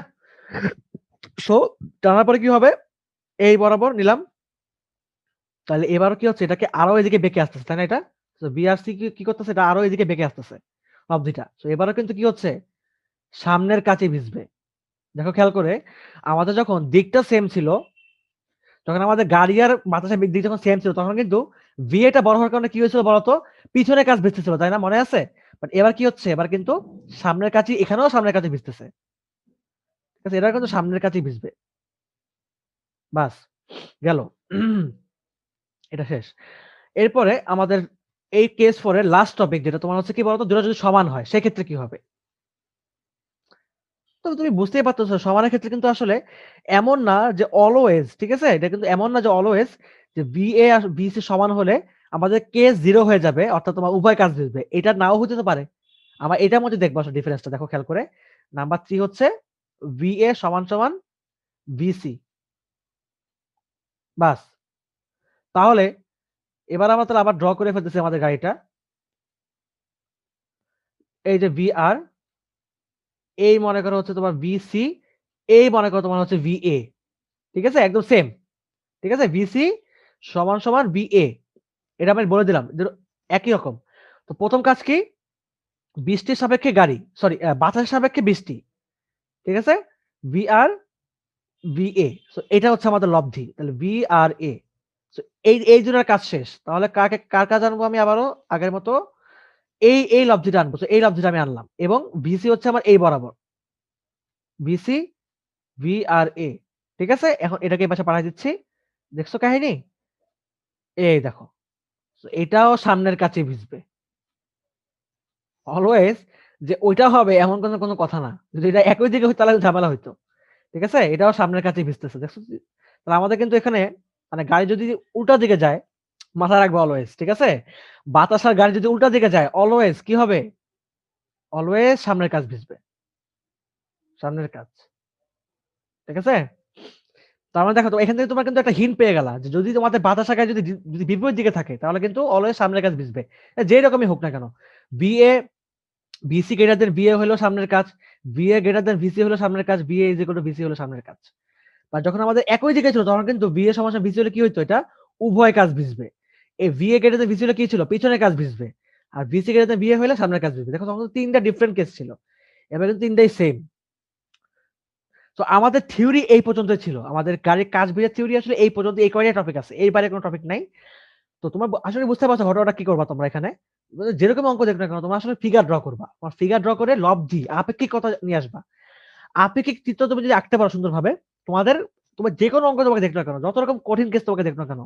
সো টানার পরে কি হবে? এই বরাবর নিলাম। তাহলে এবার কি হচ্ছে? এটাকে আরো এদিকে বেঁকে আসতেছে, তাই না এটা? সো BRC কি করতেছে? এটা আরো এদিকে বেঁকে আসতেছে লব্ধিটা। সো এবারও কিন্তু কি হচ্ছে? সামনের কাছে ভিজবে। দেখো খেয়াল করে, আমাদের যখন দিকটা সেম ছিল, যখন আমাদের গাড়ি আর বাতাসের দিক যখন সেম ছিল, তখন কিন্তু VA টা বড় হওয়ার কারণে কি হয়েছিল বলতো? পিছনের কাজ ভিজতেছিল, তাই না? মনে আছে? বাট এবার কি হচ্ছে? এবার কিন্তু সামনের কাছে, এখানেও সামনের কাছে ভিজতেছে। ঠিক আছে? এটা কিন্তু সামনের কাছেই ভিজবে। বাস, গেল। এটা শেষ। এরপরে আমাদের এই কেস 4 এর লাস্ট টপিক যেটা তোমার হচ্ছে কি বলতো? দুটো যদি সমান হয় সেক্ষেত্রে কি হবে? তো তুমি বুঝতেই পারতেছো সমানের ক্ষেত্রে কিন্তু আসলে এমন না যে অলওয়েজ, ঠিক আছে? এটা কিন্তু এমন না যে অলওয়েজ যে VA আর VC সমান হলে আমাদের কেস 0 হয়ে যাবে, অর্থাৎ তোমার উভয় কাজ দিবে। এটা নাও হতে তো পারে। আমার এটার মধ্যে দেখবো আসলে ডিফারেন্সটা, দেখো খেয়াল করে। নাম্বার 3 হচ্ছে VA সমান VC। বাস। তাহলে এবার আমরা তাহলে আবার ড্র করে ফেলতেছি আমাদের গাড়িটা। এই যে VR, এই মনে করো হচ্ছে তোমার VC, এই মনে করো তোমার হচ্ছে VA। ঠিক আছে? একদম সেম। ঠিক আছে? VC সমান VA। এটা আমি বলে দিলাম। একই রকম। তো প্রথম কাজ কি? বৃষ্টির সাপেক্ষে গাড়ি, সরি বাতাসের সাপেক্ষে বৃষ্টি। ঠিক আছে? VR, VA। সো এটা হচ্ছে আমাদের লব্ধি। তাহলে VRA। সো এই দুটার কাজ শেষ। তাহলে কার কাজ আনবো আমি আবারও আগের মতো? এই লব্ধিটা আনবো। সো এই লব্ধিটা আমি আনলাম। এবং VC হচ্ছে আমার এই বরাবর। VC, VRA। ঠিক আছে? এখন এটাকে এই পাশে পাঠায় দিচ্ছি। দেখছো কাহিনী? এই দেখো। সো এটাও সামনের কাছে ভিজবে। অলওয়েজ যে ওইটা হবে এমন কোনো কথা না। যদি এটা একই দিকে হইতো তাহলে ঝামেলা হইতো। ঠিক আছে? এটাও সামনের কাছেই ভিজতেছে। দেখছো? তাহলে আমাদের কিন্তু এখানে মানে গাড়ি যদি উল্টা দিকে যায়, মাথায় রাখবে অলওয়েজ। ঠিক আছে? বাতাস আর গাড়ি যদি উল্টা দিকে যায়, অলওয়েজ কি হবে? অলওয়েজ সামনের কাজ ভিজবে। সামনের কাজ। ঠিক আছে? তার মানে দেখো তো এখান থেকে তোমার কিন্তু একটা হিন্ট পেয়ে গেলা যে যদি তোমাদের বাতাস আকারে যদি বিপরীত দিকে থাকে তাহলে কিন্তু অলওয়েজ সামনের কাজ ভিজবে, যে রকমই হোক না কেন। BA BC greater than BA হলো সামনের কাজ, বিএ গ্রেটার দেন ভিসি হলো সামনের কাজ, BA is equal two VC হলো সামনের কাজ। বা যখন আমাদের একই দিকে ছিল তখন কিন্তু বিএ সমান ভিসি হলে কি হইতো, এটা উভয় কাজ ভিজবে। এই ভিএ গ্রেটার দেন ভিসি হলে কি ছিল, পিছনের কাজ ভিজবে। আর ভিসি গ্রেটার দেন বিএ হলে সামনের কাজ ভিজবে। দেখো তখন তো তিনটা ডিফারেন্ট কেস ছিল, এবার কিন্তু তিনটাই সেম। তো আমাদের থিওরি এই পর্যন্ত ছিল, আমাদের গাড়ির কাজ ভিজার থিওরি আসলে এই পর্যন্ত, এই কয়টা টপিক আছে, এই বাইরে কোনো টপিক নাই। তো তোমরা আসলে বুঝতে পারছো ঘটনাটা কি করবা তোমরা এখানে, যেরকম অঙ্ক দেখো না কেন তোমরা আসলে ফিগার ড্র করবা, তোমার ফিগার ড্র করে লব্ধি আপেক্ষিকতা নিয়ে আসবা। আপেক্ষিক চিত্র তুমি যদি আঁকতে পারো সুন্দরভাবে, তোমাদের তোমার যে কোনো অঙ্ক তোমাকে দেখো না কেন, যত রকম কঠিন কেস তোমাকে দেখো না কেন,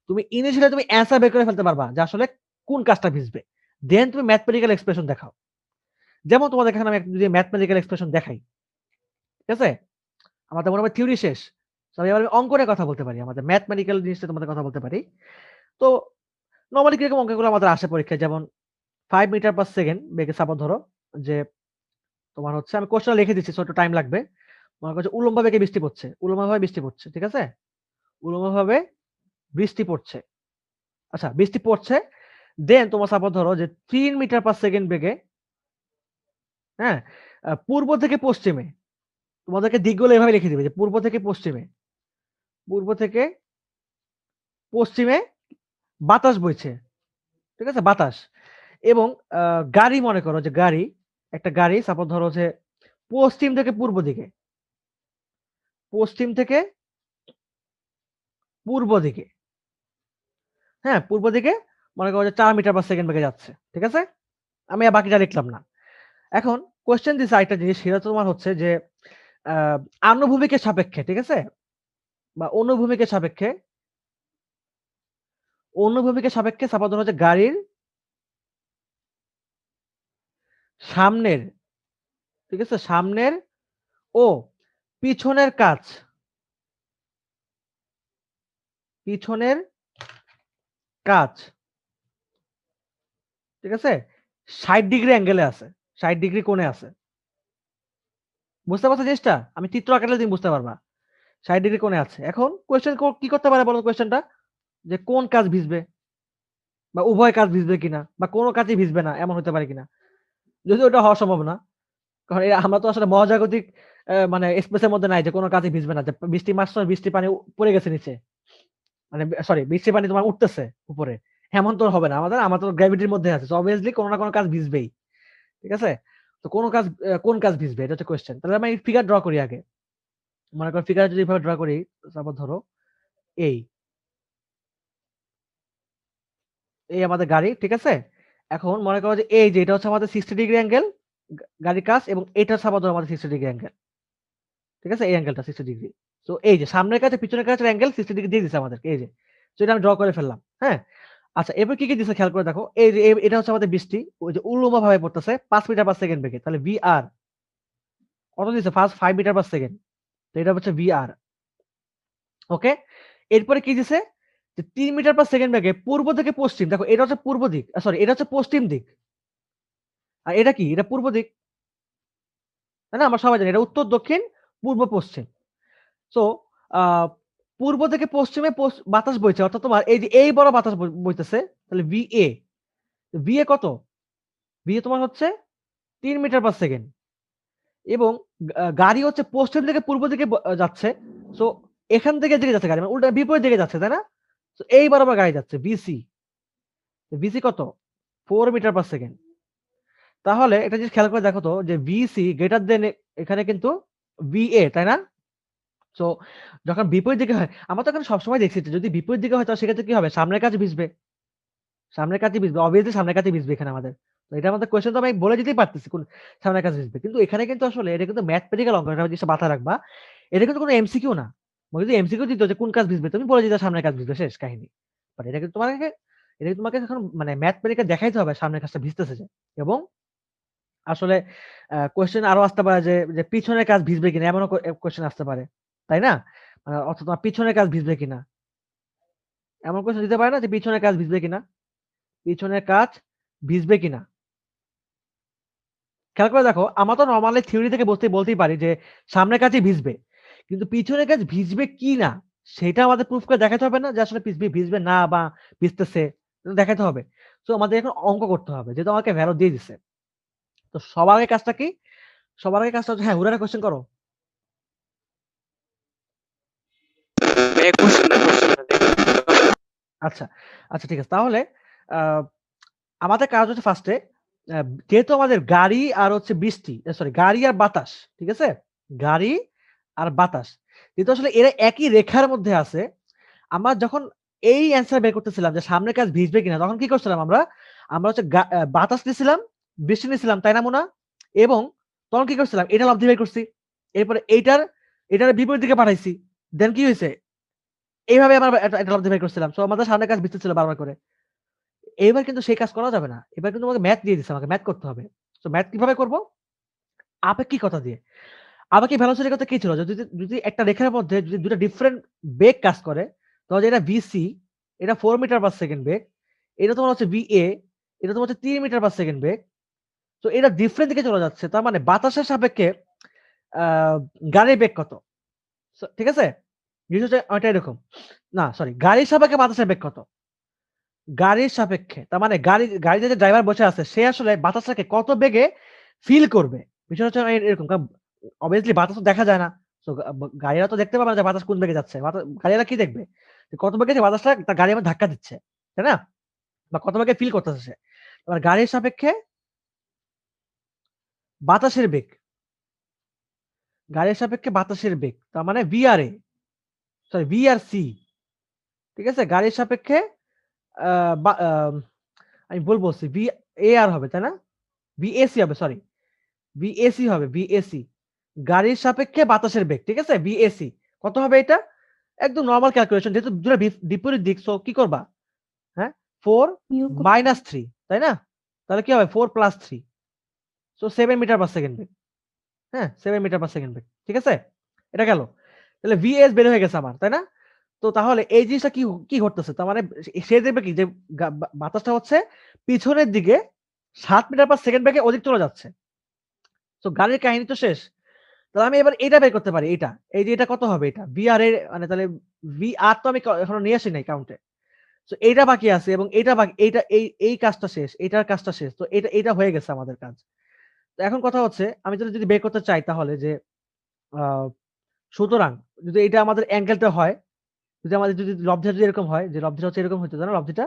তুমি ইনিশিয়ালি তুমি অ্যান্সার বের করে ফেলতে পারবা যে আসলে কোন কাজটা ভিজবে। দেন তুমি ম্যাথমেটিক্যাল এক্সপ্রেশন দেখাও। যেমন তোমাদের এখানে আমি যদি ম্যাথমেটিক্যাল এক্সপ্রেশন দেখাই, ঠিক আছে, আমাদের মনে হয় থিওরি শেষ। তো এবার আমি অঙ্ক নিয়ে কথা বলতে পারি, আমাদের ম্যাথমেটিক্যাল জিনিসটা তোমাদের কথা বলতে পারি। তো নরমালি কিরকম অঙ্কগুলো আমাদের আসে পরীক্ষায়, যেমন 5 মিটার পার সেকেন্ড বেগে সাপোজ ধরো যে তোমার হচ্ছে, আমি কোশ্চেন লিখে দিচ্ছি, ছোট টাইম লাগবে। মনে করো যে উল্লম্ব বেগে বৃষ্টি পড়ছে, উল্লম্বভাবে বৃষ্টি পড়ছে, ঠিক আছে, উল্লম্বভাবে বৃষ্টি পড়ছে। আচ্ছা বৃষ্টি পড়ছে, দেন তোমার সাপোজ ধরো যে 3 মিটার পার সেকেন্ড বেগে, হ্যাঁ, পূর্ব থেকে পশ্চিমে, তোমাদেরকে দিকগুলো এভাবে লিখে দিবে যে পূর্ব থেকে পশ্চিমে, পূর্ব থেকে পশ্চিমে বাতাস বইছে, ঠিক আছে, বাতাস। এবং গাড়ি, মনে করো যে গাড়ি, একটা গাড়ি সাপোজ ধরো যে পশ্চিম থেকে পূর্ব দিকে, পশ্চিম থেকে পূর্ব দিকে, হ্যাঁ পূর্ব দিকে, মনে করো যে 4 মিটার পার সেকেন্ড বেগে যাচ্ছে, ঠিক আছে। আমি আর বাকিটা লিখলাম না। এখন কোশ্চেন দিছে আরেকটা জিনিস, সেটা তোমার হচ্ছে যে আহ আনুভূমিকের সাপেক্ষে, ঠিক আছে, বা অনুভূমিকের সাপেক্ষে, অনুভূমিকের সাপেক্ষে সাপোজ ধরো যে গাড়ির সামনের, ঠিক আছে, সামনের ও পিছনের কাজ, পিছনের কাজ, ঠিক আছে, 60 ডিগ্রি অ্যাঙ্গেলে আছে, 60 ডিগ্রি কোণে আছে। বুঝতে পারছো জিনিসটা, আমি চিত্র আঁকালে তুমি বুঝতে পারবা। 60 ডিগ্রি কোণে আছে। এখন কোয়েশ্চেন কি করতে পারে বলো কোয়েশ্চেনটা, যে কোন কাজ ভিজবে, বা উভয় কাজ ভিজবে কিনা, বা কোনো কাজই ভিজবে না এমন হতে পারে কিনা। যদি ওটা হওয়া সম্ভব না, কারণ আমরা তো আসলে মহাজাগতিক মানে স্পেসের মধ্যে নাই যে কোনো কাজই ভিজবে না, যে বৃষ্টি মারছে বৃষ্টি পানি পড়ে গেছে নিচে, মানে সরি বৃষ্টি পানি তোমার উঠতেছে উপরে, এমন তো হবে না, আমাদের গ্র্যাভিটির মধ্যে আছে, অবভিয়াসলি কোনো না কোনো কাজ ভিজবেই, ঠিক আছে। তো কোন কাজ কোন কাজ ভিজবে, এটা হচ্ছে কোয়েশ্চেন। তাহলে আমি ফিগার ড্র করি আগে। মনে করো ফিগার যদি এভাবে ড্র করি, তারপর ধরো এই এই আমাদের গাড়ি, ঠিক আছে। এখন মনে করো যে এই যে এটা হচ্ছে আমাদের 60 ডিগ্রি অ্যাঙ্গেল গাড়ির কাজ, এবং এটা হচ্ছে আবার ধরো আমাদের 60 ডিগ্রি অ্যাঙ্গেল, ঠিক আছে, এই অ্যাঙ্গেলটা 60 ডিগ্রি। তো এই যে সামনের কাছে পিছনের কাছে অ্যাঙ্গেল 60 ডিগ্রি দিয়ে দিছে আমাদেরকে, এই যে। তো এটা আমি ড্র করে ফেললাম, হ্যাঁ। আচ্ছা এবার কি দিছে খেয়াল করে দেখো, এই যে এটা হচ্ছে আমাদের বৃষ্টি, ওই যে উল্লম্ব ভাবে পড়তেছে 5 মিটার পার সেকেন্ড বেগে, তাহলে ভিআর কত দিছে, ফার্স্ট 5 মিটার পার সেকেন্ড, তো এটা হচ্ছে ভিআর। ওকে, এরপরে কি দিছে, যে 3 মিটার পার সেকেন্ড বেগে পূর্ব থেকে পশ্চিম, দেখো এটা হচ্ছে পূর্ব দিক, সরি এটা হচ্ছে পশ্চিম দিক, আর এটা কি, এটা পূর্ব দিক, তাই না, আমরা সবাই জানি এটা উত্তর দক্ষিণ পূর্ব পশ্চিম। সো পূর্ব থেকে পশ্চিমে বাতাস বইছে, অর্থাৎ তোমার এই যে এই বড় বাতাস বইতেছে, তাহলে ভিএ, ভিএ কত, ভিএ তোমার হচ্ছে 3 মিটার পার সেকেন্ড, এবং গাড়ি হচ্ছে পশ্চিম থেকে পূর্ব দিকে যাচ্ছে। সো এখান থেকে দিকে যাচ্ছে গাড়ি, মানে উল্টা বিপরীত দিকে যাচ্ছে, তাই না। তো এই বরাবর গাড়ি যাচ্ছে বিসি, বিসি কত, 4 মিটার পার সেকেন্ড। তাহলে একটা জিনিস খেয়াল করে দেখো তো, যে বিসি গ্রেটার দেন এখানে কিন্তু ভিএ, তাই না। সো যখন বিপরীত দিকে হয়, আমরা তো এখানে সবসময় দেখছি যে যদি বিপরীত দিকে হয় তাহলে সেক্ষেত্রে কি হবে, সামনের কাছে ভিজবে, সামনের কাছে ভিজবে, অবভিয়াসলি সামনের কাছে ভিজবে এখানে আমাদের। তো এটা আমাদের কোয়েশ্চেন, তো আমি বলে দিতেই পারতেছি কোন সামনের কাছে ভিজবে, কিন্তু এখানে কিন্তু আসলে এটা কিন্তু ম্যাথমেটিক্যাল অঙ্ক, এটা জিনিসটা মাথায় রাখবা। এটা কিন্তু কোনো এমসিকিউ না। যদি এমসিকিউ দিত যে কোন কাজ ভিজবে, তুমি বলে দিতে সামনের কাজ ভিজবে, শেষ কাহিনী। বাট এটা তোমাকে এখন মানে ম্যাথমেটিক্যাল দেখাইতে হবে সামনের কাজটা ভিজতেছে যে। এবং আসলে কোয়েশ্চেন আরো আসতে পারে যে পিছনের কাজ ভিজবে কিনা, এমনও কোয়েশ্চেন আসতে পারে, তাই না। অর্থাৎ তোমার পিছনের কাজ ভিজবে কিনা, এমন কোয়েশ্চেন দিতে পারে না যে পিছনের কাজ ভিজবে কিনা, পিছনের কাজ ভিজবে কিনা। খেয়াল করে দেখো, আমরা তো নরমালি থিওরি থেকে বলতেই পারি যে সামনের কাজই ভিজবে, কিন্তু পিছনের কাজ ভিজবে কি না সেটা আমাদের প্রুফ করে দেখাতে হবে না যে আসলে ভিজবে না বা ভিজতেছে, এটা দেখাতে হবে। সো আমাদের এখন অঙ্ক করতে হবে। যেহেতু আমাকে ভ্যালু দিয়ে দিছে। তো সবার আগে কাজটা কি? সবার আগে কাজটা হচ্ছে হ্যাঁ, হুরারা কোয়েশ্চেন করো। ভাইয়া কোশ্চেনটা দেখুন। আচ্ছা, আচ্ছা ঠিক আছে। তাহলে আ আমাদের কাজ হচ্ছে ফার্স্টে আ যেহেতু আমাদের গাড়ি আর হচ্ছে বৃষ্টি, সরি গাড়ি আর বাতাস, ঠিক আছে? গাড়ি আর বাতাস। যেহেতু আসলে এরা একই রেখার মধ্যে আছে, আমরা যখন এই অ্যান্সার বের করতেছিলাম যে সামনের কাজ ভিজবে কিনা, তখন কি করছিলাম আমরা? আমরা হচ্ছে বাতাস নিছিলাম, বৃষ্টি নিছিলাম, তাই না মোনা? এবং তখন কি করছিলাম? এটা লব্ধি বের করছি। এরপরে এটার বিপরীত দিকে পাঠাইছি। দেন কি হইছে? এইভাবে আমরা এটা লব্ধি বের করছিলাম। সো আমাদের সামনের কাজ ভিজতেছিল বারবার করে। এবার কিন্তু সেই কাজ করা যাবে না। এবার কিন্তু আমাকে ম্যাথ দিয়ে দিছে, আমাকে ম্যাথ করতে হবে। সো ম্যাথ কিভাবে করব? আপেক্ষিকতা দিয়ে। আপেক্ষিক ভেলোসিটির কথা কি ছিল? যদি একটা রেখার মধ্যে যদি ২ টা ডিফারেন্ট বেগ কাজ করে, তাহলে এটা VC, এটা 4 মিটার পার সেকেন্ড বেগ। এটা তোমার হচ্ছে VA, এটা তোমার হচ্ছে 3 মিটার পার সেকেন্ড বেগ। তো এটা ডিফারেন্ট দিকে চলে যাচ্ছে। তার মানে বাতাসের সাপেক্ষে আ গাড়ির বেগ কত? ঠিক আছে? জিনিস হচ্ছে অনেকটা এরকম। না সরি, গাড়ির সাপেক্ষে বাতাসের বেগ কত? গাড়ির সাপেক্ষে। তার মানে গাড়িতে যে ড্রাইভার বসে আছে সে আসলে বাতাসটাকে কত বেগে ফিল করবে। বিষয়টা হচ্ছে এরকম। কারণ obviously বাতাস তো দেখা যায় না। সো গাড়িরা তো দেখতে পাবে না যে বাতাস কোন বেগে যাচ্ছে। গাড়িরা কি দেখবে? যে কত বেগে যে বাতাসটা তার গাড়ি আমার ধাক্কা দিচ্ছে। তাই না? বা কত বেগে ফিল করতেছে সে। এবার গাড়ির সাপেক্ষে বাতাসের বেগ। গাড়ির সাপেক্ষে বাতাসের বেগ। তার মানে VRA, সরি VRC। ঠিক আছে? গাড়ির সাপেক্ষে আ বা আমি ভুল বলছি। VAR হবে, তাই না? VAC হবে, সরি। VAC হবে, VAC। গাড়ির সাপেক্ষে বাতাসের বেগ। ঠিক আছে? VAC। কত হবে এটা? একদম নরমাল ক্যালকুলেশন। যেহেতু দুটা বিপরীত দিক, সো কি করবা? হ্যাঁ? 4 বিয়োগ করতে মাইনাস 3, তাই না? তাহলে কি হবে? 4 plus 3, so 7 metre per second বেগ। হ্যাঁ? 7 মিটার পার সেকেন্ড বেগ। ঠিক আছে? এটা গেল। তাহলে VS বের হয়ে গেছে আমার, তাই না? তো তাহলে এই জিনিসটা কি ঘটতেছে? তার মানে সে দেখবে কি যে বাতাসটা হচ্ছে পিছনের দিকে 7 মিটার পার সেকেন্ড বেগে অধিক চলে যাচ্ছে। সো গাড়ির কাহিনী তো শেষ। তাহলে আমি এবার এটা বের করতে পারি, এইটা। এই যে এটা কত হবে এটা? VR এর মানে তাহলে VR তো আমি এখনো নিয়ে আসি নাই কাউন্টে। সো এইটা বাকি আছে এবং এইটা বাকি, এইটা এই কাজটা শেষ, এইটার কাজটা শেষ। তো এটা হয়ে গেছে আমাদের কাজ। তো এখন কথা হচ্ছে আমি যদি বের করতে চাই তাহলে যে আ সুতরাং যদি এটা আমাদের অ্যাঙ্গেলটা হয়, যদি লব্ধিটা যদি এরকম হয় যে লব্ধিটা হচ্ছে এরকম হইতো, তাই না লব্ধিটা?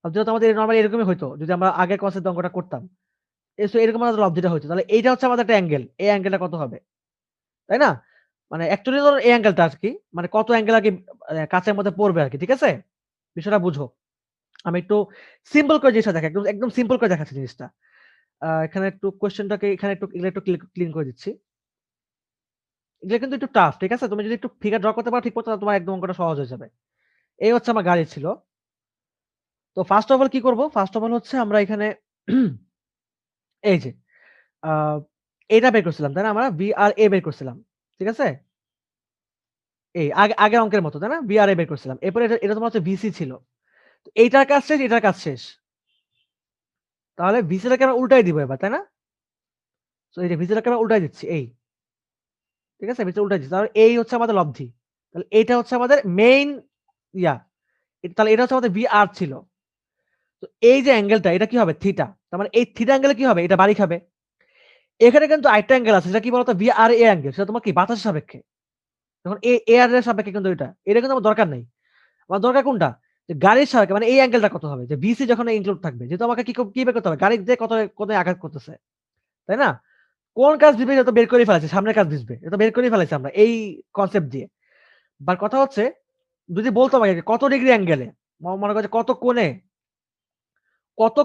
লব্ধিটা তো আমাদের নরমালি এরকমই হইতো যদি আমরা আগের কনসেপ্ট অঙ্কটা করতাম। সো এরকম আমাদের লব্ধিটা হইতো। তাহলে এইটা হচ্ছে আমাদের একটা অ্যাঙ্গেল। এই অ্যাঙ্গেলটা কত হবে? তাই না? মানে অ্যাকচুয়ালি ধরুন এই অ্যাঙ্গেলটা আরকি মানে কত অ্যাঙ্গেল আরকি কাঁচের মধ্যে পড়বে আরকি। ঠিক আছে? বিষয়টা বুঝো। আমি একটু সিম্পল করে জিনিসটা দেখাই। একদম সিম্পল করে দেখাচ্ছি জিনিসটা। এখানে একটু কোয়েশ্চেনটাকে এখানে এগুলা একটু ক্লিন করে দিচ্ছি। এগুলা কিন্তু একটু টাফ। ঠিক আছে? তুমি যদি একটু ফিগার ড্র করতে পারো ঠিক মতো তাহলে তোমার একদম অঙ্কটা সহজ হয়ে যাবে। এই হচ্ছে আমার গাড়ি ছিল। তো ফার্স্ট অফ অল কি করব? ফার্স্ট অফ অল হচ্ছে আমরা এখানে এই যে আ এটা বের করছিলাম, তাই না? আমরা VRA বের করছিলাম। ঠিক আছে? এই আগের অঙ্কের মতো, তাই না? VRA বের করছিলাম। এরপরে এটা তোমার হচ্ছে VC ছিল। তো এইটার কাজ শেষ, এটার কাজ শেষ। তাহলে VC টাকে আমরা উল্টাই দিব এবার, তাই না? সো এই যে VC টাকে আমরা উল্টাই দিচ্ছি এই। ঠিক আছে? VC উল্টাই দিচ্ছি। তাহলে এই হচ্ছে আমাদের লব্ধি। তাহলে এইটা হচ্ছে আমাদের মেইন ইয়া। তাহলে এটা হচ্ছে আমাদের VR ছিল। তো এই যে অ্যাঙ্গেলটা এটা কি হবে? থিটা। তার মানে এই থিটা অ্যাঙ্গেলে কি হবে? এটা বাড়ি খাবে। এখানে কিন্তু আরেকটা অ্যাঙ্গেল আছে। সেটা কি বলতো? VRA angle. সেটা তোমার কি বাতাসের সাপেক্ষে। যখন AR এর সাপেক্ষে কিন্তু এটা। এটা কিন্তু আমার দরকার নাই। আমার দরকার কোনটা? যে গাড়ির সাপেক্ষে মানে এই অ্যাঙ্গেলটা কত হবে? যে BC যখন ইনক্লুড থাকবে। যেহেতু আমাকে কি বের করতে হবে? গাড়িতে কোথায় আঘাত করতেছে। তাই না? কোন কাজ দিবে এটা তো বের করেই ফেলেছি। সামনের কাজ দিসবে। এটা তো বের করেই ফেলাইছি আমরা এই কনসেপ্ট দিয়ে। বাট কথা হচ্ছে যদি বলতো আমাকে কত ডিগ্রি অ্যাঙ্গেলে মনে করো যে কত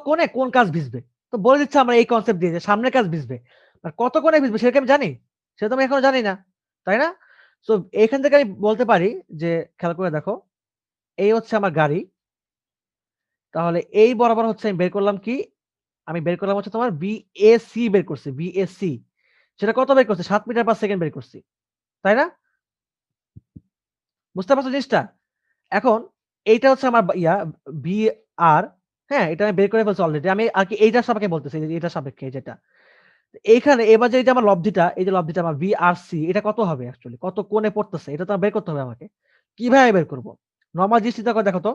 কোণে কোন কাজ ভিজবে। তো বলে দিচ্ছে আমরা এই কনসেপ্ট দিয়ে যে সামনের কাজ ভিজবে। আর কত কোণে ভিজবে সেটা কি আমি জানি? সেটা তো আমি এখনো জানি না। তাই না? সো এখান থেকে আমি বলতে পারি যে খেয়াল করে দেখো, এই হচ্ছে আমার গাড়ি। তাহলে এই বরাবর হচ্ছে আমি বের করলাম কি? আমি বের করলাম হচ্ছে তোমার BAC বের করছি। BAC সেটা কত বের করছি? ৭ মিটার পার সেকেন্ড বের করছি। তাই না? বুঝতে পারছো জিনিসটা? এখন এইটা হচ্ছে আমার BR, হ্যাঁ? এটা আমি বের করে ফেলছি অলরেডি। আমি আরকি এইটার সাপেক্ষে বলতেছি যে এটার সাপেক্ষে যেটা। এইখানে এবার যে এই যে আমার লব্ধিটা, এই যে লব্ধিটা আমার VRC এটা কত হবে অ্যাকচুয়ালি? কত কোণে পড়তেছে? এটা তো বের করতে হবে আমাকে। কিভাবে বের করব? নরমাল জিনিস চিন্তা করে দেখো তো।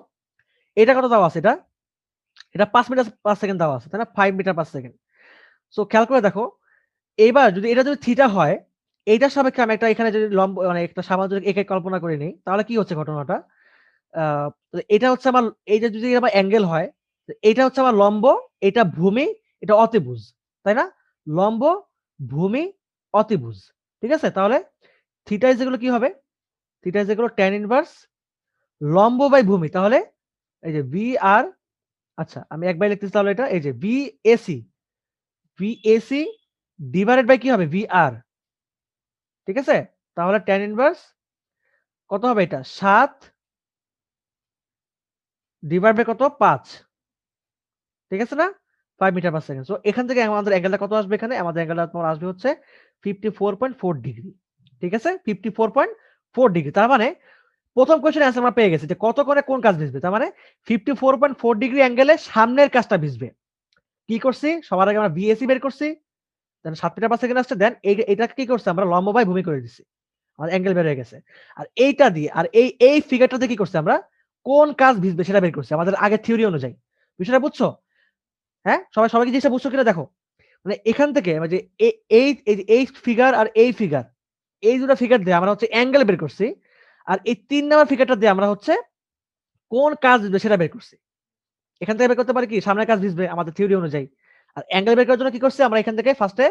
এটা কত দেওয়া আছে এটা? এটা 5 মিটার পার সেকেন্ড দেওয়া আছে, তাই না? 5 মিটার পার সেকেন্ড। সো খেয়াল করে দেখো, এইবার যদি এটা যদি থিটা হয়, এইটার সাপেক্ষে আমি একটা এখানে যদি লম্ব মানে একটা সামান্তরিক এঁকে কল্পনা করে নেই, তাহলে কি হচ্ছে ঘটনাটা? আ এটা হচ্ছে আমার এই যে যদি আমার অ্যাঙ্গেল হয়, এইটা হচ্ছে আমার লম্ব, এটা ভূমি, এটা অতিভুজ। তাই না? লম্ব, ভূমি, অতিভুজ। ঠিক আছে? তাহলে থিটা ইজ ইকুয়াল কি হবে? Theta is equal tan inverse লম্ব বাই ভূমি। তাহলে এই যে VR আচ্ছা আমি একবারে লিখতেছি তাহলে এটা এই যে VAC ডিভাইডেড বাই কি হবে? VR ঠিক আছে? তাহলে tan ইনভার্স কত হবে এটা? ৭ ডিভাইড বাই কত? ৫ ঠিক আছে না? 5 মিটার পার সেকেন্ড। সো এখান থেকে আমাদের অ্যাঙ্গেলটা কত আসবে এখানে? আমাদের অ্যাঙ্গেলটা তোমার আসবে হচ্ছে 54.4 ডিগ্রি। ঠিক আছে? 54.4 ডিগ্রি। তার মানে ১ম কোয়েশ্চেনের অ্যান্সার আমরা পেয়ে গেছি যে কত কোণে কোন কাজ ভিজবে। তার মানে 54.4 ডিগ্রি অ্যাঙ্গেলে সামনের কাজটা ভিজবে। কি করছি? সবার আগে আমরা VAC বের করছি। দেন ৭ মিটার পার সেকেন্ড আসছে। দেন এইটাকে কি করছি আমরা লম্ব বাই ভূমি করে দিছি। আমাদের অ্যাঙ্গেল বের হয়ে গেছে। আর এইটা দিয়ে আর এই ফিগারটা দিয়ে কি করছি আমরা? কোন কাজ ভিজবে সেটা বের করছি। আমাদের আগের থিওরি অনুযায়ী। বিষয়টা বুঝছো? হ্যাঁ? সবাই কি জিনিসটা বুঝছো কিনা দেখো। মানে এখান থেকে মানে যে এই ফিগার আর এই ফিগার, এই ২ টা ফিগার দিয়ে আমরা হচ্ছে অ্যাঙ্গেল বের করছি। আর এই ৩ নাম্বার ফিগারটা দিয়ে আমরা হচ্ছে কোন কাজ ভিজবে সেটা বের করছি। এখান থেকে বের করতে পারি কি সামনের কাজ ভিজবে আমাদের থিওরি অনুযায়ী। আর অ্যাঙ্গেল বের করার জন্য কি করছি আমরা এখান থেকে ফার্স্টে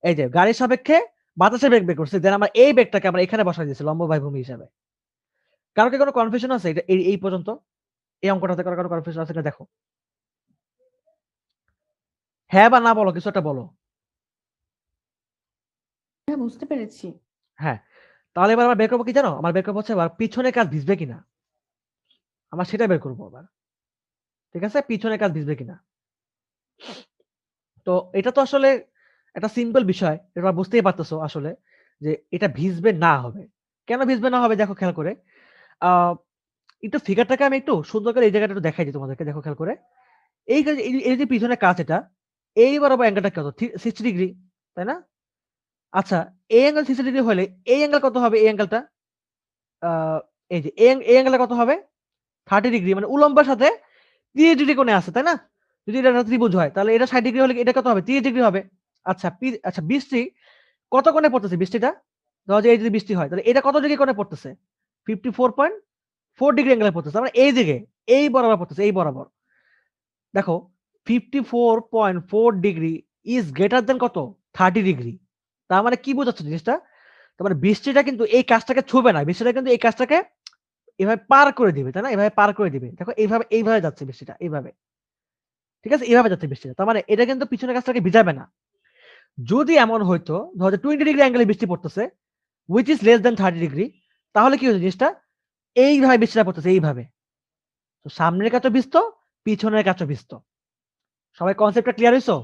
এই যে গাড়ির সাপেক্ষে বাতাসের বেগ বের করছি। দেন আমরা এই বেগটাকে আমরা এখানে বসায় দিয়েছি লম্ব বাই ভূমি হিসাবে। কারো কি কোনো কনফিউশন আছে এটা এই পর্যন্ত? এই অঙ্কটাতে কারো কনফিউশন আছে কিনা দেখো। হ্যাঁ বা না বলো কিছু একটা বলো। হ্যাঁ, বুঝতে পেরেছি। হ্যাঁ। তাহলে এবার আমরা বের করব কি জানো? আমার বের করব হচ্ছে এবার পিছনের কাজ ভিজবে কিনা। আমরা সেটা বের করব আবার। ঠিক আছে? পিছনের কাজ ভিজবে কিনা। তো এটা তো আসলে একটা সিম্পল বিষয়। এবার বুঝতেই পারতেছো আসলে যে এটা ভিজবে না হবে। কেন ভিজবে না হবে দেখো খেয়াল করে। আ একটু ফিগারটাকে আমি একটু সুন্দর করে এই জায়গাটা একটু দেখাই দিই তোমাদেরকে দেখো খেয়াল করে। এই যে পিছনের কাজ এটা, এই বরাবর অ্যাঙ্গেলটা কত? 60 ডিগ্রি, তাই না? আচ্ছা এই অ্যাঙ্গেল 60 ডিগ্রি হলে এই অ্যাঙ্গেল কত হবে এই অ্যাঙ্গেলটা? আ এই যে এই অ্যাঙ্গেলটা কত হবে? 30 ডিগ্রি মানে উল্লম্বের সাথে 30 ডিগ্রি কোণে আছে, তাই না? যদি এটা একটা ত্রিভুজ হয় তাহলে এটা 60 ডিগ্রি হলে এটা কত হবে? 30 ডিগ্রি হবে। আচ্ছা বৃষ্টি কত কোণে পড়তেছে বৃষ্টিটা? ধরো যে এই যদি বৃষ্টি হয় তাহলে এটা কত ডিগ্রি কোণে পড়তেছে? 54.4 ডিগ্রি অ্যাঙ্গেলে পড়তেছে। মানে এই দিকে, এই বরাবর পড়তেছে, এই বরাবর। দেখো 54.4 ডিগ্রি ইজ গ্রেটার দ্যান কত? 30 ডিগ্রি। তার মানে কি বোঝাচ্ছে জিনিসটা? তার মানে বৃষ্টিটা কিন্তু এই কাজটাকে ছুঁবে না। বৃষ্টিটা কিন্তু এই কাজটাকে এভাবে পার করে দিবে, তাই না? এভাবে পার করে দিবে। দেখো এইভাবে যাচ্ছে বৃষ্টিটা, এইভাবে। ঠিক আছে? এভাবে যাচ্ছে বৃষ্টিটা। তার মানে এটা কিন্তু পিছনের কাজটাকে ভিজাবে না। যদি এমন হইতো ধরো যে 20 ডিগ্রি অ্যাঙ্গেলে বৃষ্টি পড়তেছে, which is less than 30 degree তাহলে কি হতো জিনিসটা? এইভাবে বৃষ্টিটা পড়তেছে এইভাবে। তো সামনের কাছেও ভিজতো, পিছনের কাছেও ভিজতো। সবাই কনসেপ্টটা ক্লিয়ার হইছো?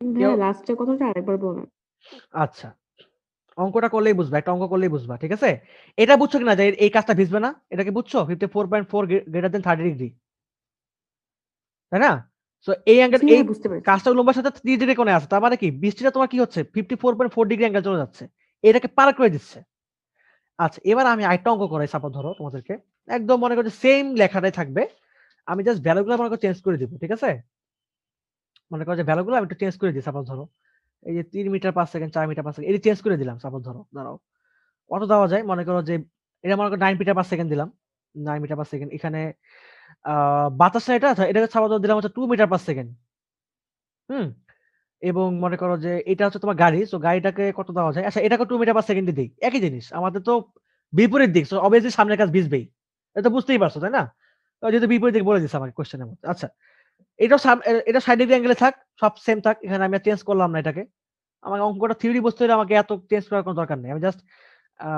কেউ ভাইয়া লাস্টের কথাটা আরেকবার বলুন। আচ্ছা। অঙ্কটা করলেই বুঝবা। একটা অঙ্ক করলেই বুঝবা। ঠিক আছে? এটা বুঝছো কিনা যে এই কাজটা ভিজবে না? এটা কি বুঝছো? 54.4 গ্রেটার দ্যান 30 ডিগ্রি। তাই না? সো এই অ্যাঙ্গেল জি এই হ্যাঁ, বুঝতে পেরেছি। কাজটা উল্লম্বের সাথে 30 ডিগ্রি কোণে আছে। তার মানে কি বৃষ্টিটা তোমার কি হচ্ছে 54.4 ডিগ্রি অ্যাঙ্গেল চলে যাচ্ছে। এটাকে পার করে দিচ্ছে। আচ্ছা এবার আমি আরেকটা অঙ্ক করাই সাপোজ ধরো তোমাদেরকে। একদম মনে করো যে সেইম লেখাটাই থাকবে। আমি জাস্ট ভ্যালু গুলো মনে করো চেঞ্জ করে দিব। ঠিক আছে? মনে করো যে ভ্যালু গুলো আমি একটু চেঞ্জ করে দিই সাপোজ ধরো। এই যে 3 metre per second, 4 metre per second এটি চেঞ্জ করে দিলাম সাপোজ ধরো। দাঁড়াও। কত দেওয়া যায়? মনে করো যে এটা মনে করো 9 মিটার পার সেকেন্ড দিলাম। 9 মিটার পার সেকেন্ড। এখানে আ বাতাসটা এটাকে সাপোজ দিলাম হচ্ছে 2 মিটার পার সেকেন্ড। হুম? এবং মনে করো যে এটা হচ্ছে তোমার গাড়ি। সো গাড়িটাকে কত দেওয়া যায়? আচ্ছা এটাকে 2 মিটার পার সেকেন্ডে দেই। একই জিনিস। আমাদের তো বিপরীত দিক। সো অবভিয়াসলি সামনের কাজ ভিজবেই। এটা তো বুঝতেই পারছো, তাই না? যেহেতু বিপরীত দিক বলে দিছে আমাকে কোয়েশ্চেনের মধ্যে। আচ্ছা। এটা 60 ডিগ্রি অ্যাঙ্গেলে থাক, সব সেম থাক। এখানে আমি চেঞ্জ করলাম না এটাকে। আমার অঙ্কটা থিওরি বুঝতে হলে আমাকে এত চেঞ্জ করার কোনো দরকার নেই। আমি জাস্ট আ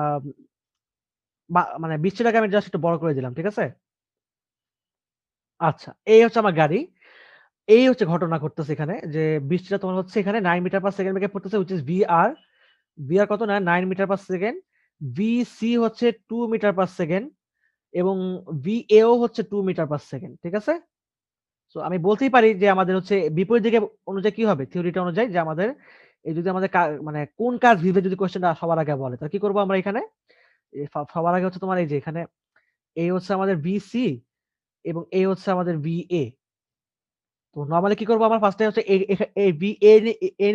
মানে বৃষ্টিটাকে আমি জাস্ট একটু বড় করে দিলাম। ঠিক আছে? আচ্ছা। এই হচ্ছে আমার গাড়ি। এই হচ্ছে ঘটনা ঘটতেছে এখানে যে বৃষ্টিটা তোমার হচ্ছে এখানে 9 মিটার পার সেকেন্ড বেগে পড়তেছে which is VR কত না 9 মিটার পার সেকেন্ড। VC হচ্ছে 2 মিটার পার সেকেন্ড এবং VA ও হচ্ছে 2 মিটার পার সেকেন্ড। ঠিক আছে? সো আমি বলতেই পারি যে আমাদের হচ্ছে বিপরীত দিকে অনুযায়ী কি হবে, থিওরিটা অনুযায়ী যে আমাদের এই যদি আমাদের মানে কোন কাজ ভিবে যদি কোশ্চেনটা সবার আগে বলে, তাহলে কি করব আমরা এখানে সবার আগে হচ্ছে তোমার এই যে এখানে এই হচ্ছে আমাদের বিসি এবং এই হচ্ছে আমাদের বিএ। তো নরমালি কি করব, আমরা ফার্স্টে হচ্ছে এই বিএ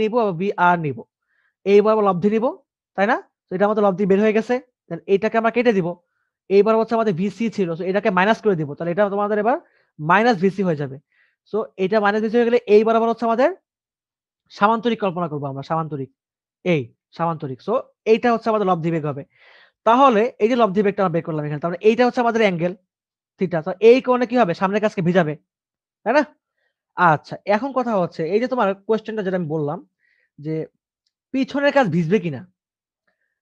নিব এবং বিআর নিব, এইবার আমরা লব্ধি নিব, তাই না? তো এটা আমাদের লব্ধি বের হয়ে গেছে, দেন এইটাকে আমরা কেটে দিব। এইবার হচ্ছে আমাদের ভিসি ছিল, সো এটাকে মাইনাস করে দিব, তাহলে এটা তোমাদের এবার মাইনাস ভিসি হয়ে যাবে। সো এটা মাইনাস ভিসি হয়ে গেলে এইবার আবার হচ্ছে আমাদের সামান্তরিক কল্পনা করব আমরা, সামান্তরিক এই সামান্তরিক। সো এইটা হচ্ছে আমাদের লব্ধি বেগ হবে। তাহলে এই যে লব্ধি বেগটা আমরা বের করলাম এখানে, তাহলে এইটা হচ্ছে আমাদের অ্যাঙ্গেল থিটা। তো এই কোণে কি হবে, সামনের কাছকে ভিজাবে, তাই না? আচ্ছা, এখন কথা হচ্ছে এই যে তোমার কোয়েশ্চেনটা যেটা আমি বললাম যে পিছনের কাজ ভিজবে কিনা।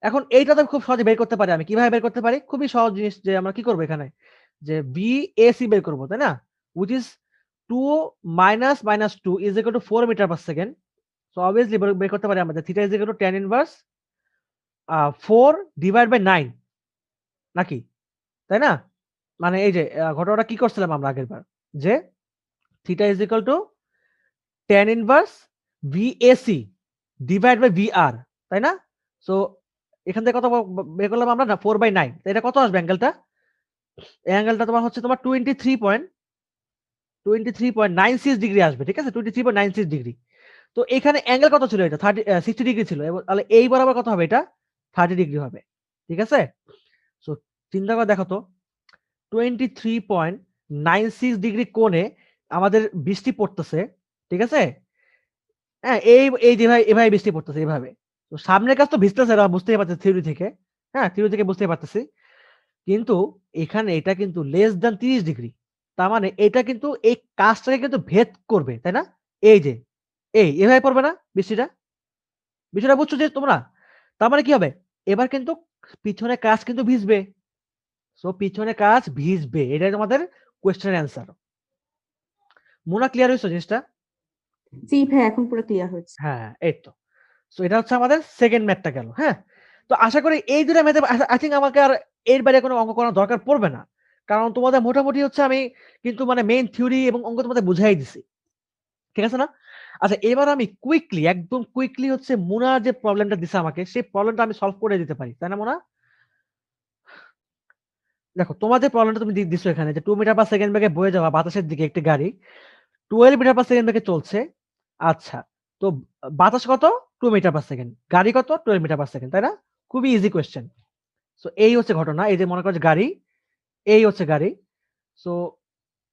এখন এইটা তো খুব সহজে বের করতে পারি। আমি কিভাবে বের করতে পারি? খুবই সহজ জিনিস, যে আমরা কি করব এখানে, যে বিএসি বের করব, তাই না? which is 2 minus 2 is equal to 4 metre per second. So obviously বের করতে পারি আমরা যে theta is equal to tan inverse 4 divide by 9 নাকি, তাই না? মানে এই যে ঘটনাটা কি করছিলাম আমরা আগের বার, যে theta is equal to tan inverse VAC divide by VR, তাই না? সো এখান থেকে কত বের করলাম আমরা, না 4/9। তো এটা কত আসবে অ্যাঙ্গেলটা? এই অ্যাঙ্গেলটা তোমার হচ্ছে তোমার 23.96 ডিগ্রি আসবে, ঠিক আছে? 23.96 ডিগ্রি। তো এখানে অ্যাঙ্গেল কত ছিল, এটা 60 ডিগ্রি ছিল, এবং তাহলে এই বরাবর কত হবে, এটা 30 ডিগ্রি হবে, ঠিক আছে? সো চিন্তা করে দেখো তো, 23.96 ডিগ্রি কোণে আমাদের বৃষ্টি পড়তেছে, ঠিক আছে? হ্যাঁ, এই যে ভাই এভাবে বৃষ্টি পড়তেছে এভাবে। তো সামনের কাজ তো ভিজতেছে না, বুঝতেই পারতেছি থিওরি থেকে। হ্যাঁ, থিওরি থেকে বুঝতেই পারতেছি। কিন্তু এখানে এটা কিন্তু লেস দ্যান 30 ডিগ্রি। তার মানে এটা কিন্তু এই কাজটাকে কিন্তু ভেদ করবে, তাই না? এই যে এভাবে পড়বে না বৃষ্টিটা? বিষয়টা বুঝছো যে তোমরা? তার মানে কি হবে? এবার কিন্তু পিছনে কাজ কিন্তু ভিজবে। সো পিছনে কাজ ভিজবে। এটাই তোমাদের কোয়েশ্চেনের অ্যান্সার। মোনা ক্লিয়ার হইছে জিনিসটা? জি ভাই, এখন পুরো ক্লিয়ার হয়েছে। হ্যাঁ, এই তো। সো এটা হচ্ছে আমাদের সেকেন্ড ম্যাথটা গেল। হ্যাঁ? তো আশা করি এই ২ টা ম্যাথে আই থিংক আমাকে আর এর বাইরে কোনো অঙ্ক করার দরকার পড়বে না। কারণ তোমাদের মোটামুটি হচ্ছে আমি কিন্তু মানে মেইন থিওরি এবং অঙ্ক তোমাদের বুঝাই দিছি। ঠিক আছে না? আচ্ছা, এবার আমি কুইকলি একদম কুইকলি হচ্ছে মুনার যে প্রবলেমটা দিছে আমাকে, সেই প্রবলেমটা আমি সলভ করে দিতে পারি। তাই না মুনা? দেখো তোমার যে প্রবলেমটা তুমি দিছো এখানে, যে 2 মিটার পার সেকেন্ড বেগে বয়ে যাওয়া বাতাসের দিকে একটি গাড়ি 12 মিটার পার সেকেন্ড বেগে চলছে। আচ্ছা, তো বাতাস কত? 2 মিটার পার সেকেন্ড। গাড়ি কত? 12 মিটার পার সেকেন্ড, তাই না? খুবই ইজি কোয়েশ্চেন। সো এই হচ্ছে ঘটনা। এই যে মনে করো যে গাড়ি, এই হচ্ছে গাড়ি। সো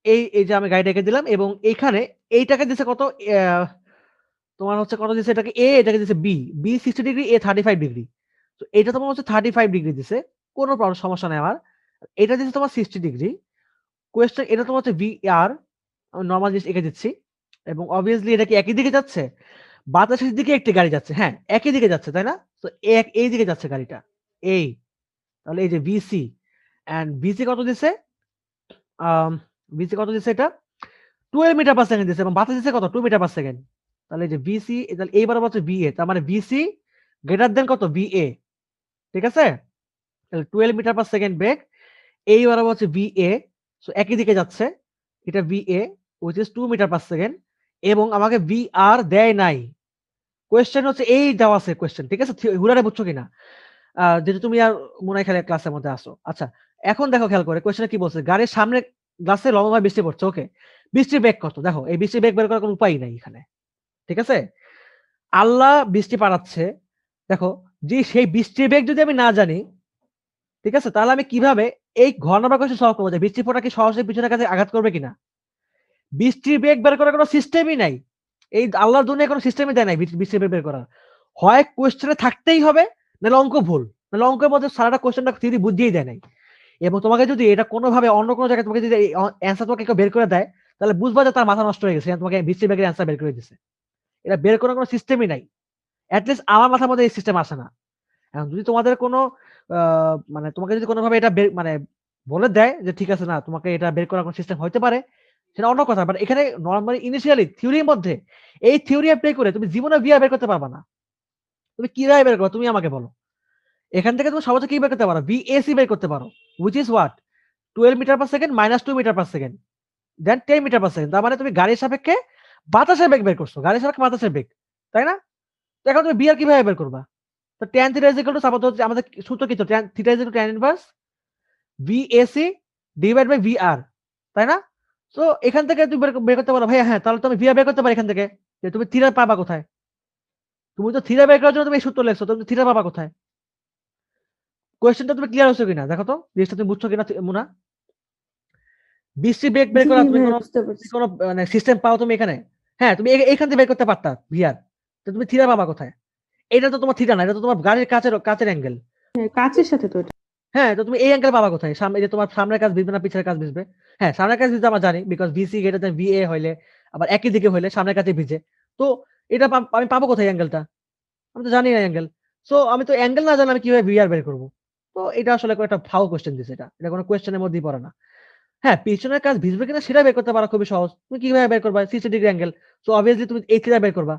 এই যে আমি গাড়িটা এঁকে দিলাম, এবং এইখানে এইটাকে দিছে কত? তোমার হচ্ছে কত দিছে এটাকে? A, এটাকে দিছে B। B 60 degree, A 35 degree. তো এটা তোমার হচ্ছে 35 ডিগ্রি দিছে। কোনো সমস্যা নাই আমার। এটা দিছে তোমার 60 ডিগ্রি। কোয়েশ্চেন এটা তোমার হচ্ছে VR। আমি নরমাল জিনিস এঁকে দিচ্ছি। এবং obviously এটা কি একই দিকে যাচ্ছে? বাতাসের দিকে একটি গাড়ি যাচ্ছে। হ্যাঁ, একই দিকে যাচ্ছে, তাই না? তো এই দিকে যাচ্ছে গাড়িটা। এই। তাহলে এই যে VC and VC কত দিছে? আম VC কত দিছে এটা? 12 মিটার পার সেকেন্ড দিছে, এবং বাতাস দিছে কত? 2 মিটার পার সেকেন্ড। তাহলে এই যে VC, তাহলে এই বরাবর হচ্ছে VA, তার মানে VC গ্রেটার দেন কত? VA, ঠিক আছে? তাহলে 12 মিটার পার সেকেন্ড বেগ, এই বরাবর হচ্ছে VA, সো একই দিকে যাচ্ছে। এটা VA which is 2 metre per second, এবং আমাকে VR দেয় নাই। কোয়েশ্চেন হচ্ছে এই দেওয়া আছে কোয়েশ্চেন, ঠিক আছে? হুরারে বুঝছো কিনা? যেহেতু তুমি আর মনে হয় খালি ক্লাসের মধ্যে আসো। আচ্ছা, এখন দেখো খেয়াল করে কোয়েশ্চেনে কি বলছে? গাড়ির সামনে গ্লাসে লম্বাভাবে বৃষ্টি পড়ছে, ওকে। বৃষ্টির বেগ কত? দেখো এই বৃষ্টির বেগ বের করার কোনো উপায় নাই এখানে। ঠিক আছে? আল্লাহ বৃষ্টি পাঠাচ্ছে। দেখো, যে সেই বৃষ্টির বেগ যদি আমি না জানি, ঠিক আছে? তাহলে আমি কিভাবে এই ঘ নাম্বার কোয়েশ্চেন সলভ করব, যে বৃষ্টি পড়া কি সহজে পিছনের কাছে আঘাত করবে কিনা? বৃষ্টির বেগ বের করার কোনো সিস্টেমই নাই। এই আল্লাহর দুনিয়ায় কোনো সিস্টেমই দেয় নাই বৃষ্টির বেগ বের করার। হয় কোয়েশ্চেনে থাকতেই হবে, নাহলে অঙ্ক ভুল। নাহলে অঙ্কের মধ্যে সারাটা কোয়েশ্চেনটা থিওরি বুঝিয়েই দেয় নাই। এবং তোমাকে যদি এটা কোনোভাবে অন্য কোনো জায়গায় তোমাকে যদি এই অ্যান্সার তোমাকে কেউ বের করে দেয়, তাহলে বুঝবা যে তার মাথা নষ্ট হয়ে গেছে। তোমাকে বৃষ্টির বেগের অ্যান্সার বের করে দিছে। এটা বের করার কোনো সিস্টেমই নাই। এট লিস্ট আমার মাথার মধ্যে এই সিস্টেম আসে না। এখন যদি তোমাদের কোনো মানে তোমাকে যদি কোনোভাবে এটা মানে বলে দেয় যে ঠিক আছে, না তোমাকে এটা বের করার কোনো সিস্টেম হইতে পারে, সেটা অন্য কথা। বাট এখানে নরমালি ইনিশিয়ালি থিওরির মধ্যে এই থিওরি এপ্লাই করে তুমি জীবনে VR বের করতে পারবা না। তুমি কিভাবে বের করবে তুমি আমাকে বলো। এখান থেকে তুমি সহজে কি বের করতে পারো? VAC বের করতে পারো, which is what? 12 metre per second minus 2 metre per second. Then 10 metre per second. তার মানে তুমি গাড়ির সাপেক্ষে বাতাসের বেগ বের করছো, গাড়ির সাপেক্ষে বাতাসের বেগ, তাই না? তো এখন তুমি বিআর কিভাবে বের করবা? তো tan theta is equal to suppose হচ্ছে আমাদের সূত্র কি, তো tan theta is equal to tan inverse VAC divide by VR, তাই না? তো এখান থেকে তুমি বের করতে পারো ভাইয়া, হ্যাঁ তাহলে তুমি ভিআর বের করতে পারো এখান থেকে, যে তুমি থিটা পাবা কোথায়? তুমি তো থিটা বের করার জন্য তুমি এই সূত্র লিখছো, তুমি থিটা পাবা কোথায়? কোয়েশ্চেনটা তুমি ক্লিয়ার হইছো কিনা দেখো তো, জিনিসটা তুমি বুঝছো কিনা মুনা? বৃষ্টি বেগ বের জি করা তুমি ভাইয়া কোনো বুঝতে পারছি। কোনো মানে সিস্টেম পাও তুমি এখানে? হ্যাঁ, তুমি এখান থেকে বের করতে পারতা ভিআর। তো তুমি থিটা পাবা কোথায়? এটা তো তোমার থিটা না, এটা তো তোমার গাড়ির কাচের অ্যাঙ্গেল। হ্যাঁ, কাচের সাথে তো এটা। হ্যাঁ, তো তুমি এই অ্যাঙ্গেল পাবা কোথায়? সামনে যে তোমার সামনের কাজ ভিজবে না পিছের কাজ ভিজবে? হ্যাঁ, সামনের কাজ ভিজবে আমরা জানি, because VC greater than VA হইলে আবার একই দিকে হইলে সামনের কাছে ভিজে। তো এটা আমি পাবো কোথায় অ্যাঙ্গেলটা? আমি তো জানি না অ্যাঙ্গেল। সো আমি তো অ্যাঙ্গেল না জানলে আমি কিভাবে ভিআর বের করব? তো এটা আসলে একটা ফাও কোয়েশ্চেন দিছে এটা। এটা কোনো কোয়েশ্চেনের মধ্যেই পড়ে না। হ্যাঁ, পিছনের কাজ ভিজবে কিনা সেটা বের করতে পারা খুবই সহজ। তুমি কিভাবে বের করবা? 60 ডিগ্রি অ্যাঙ্গেল। সো obviously তুমি এই থিটা বের করবা।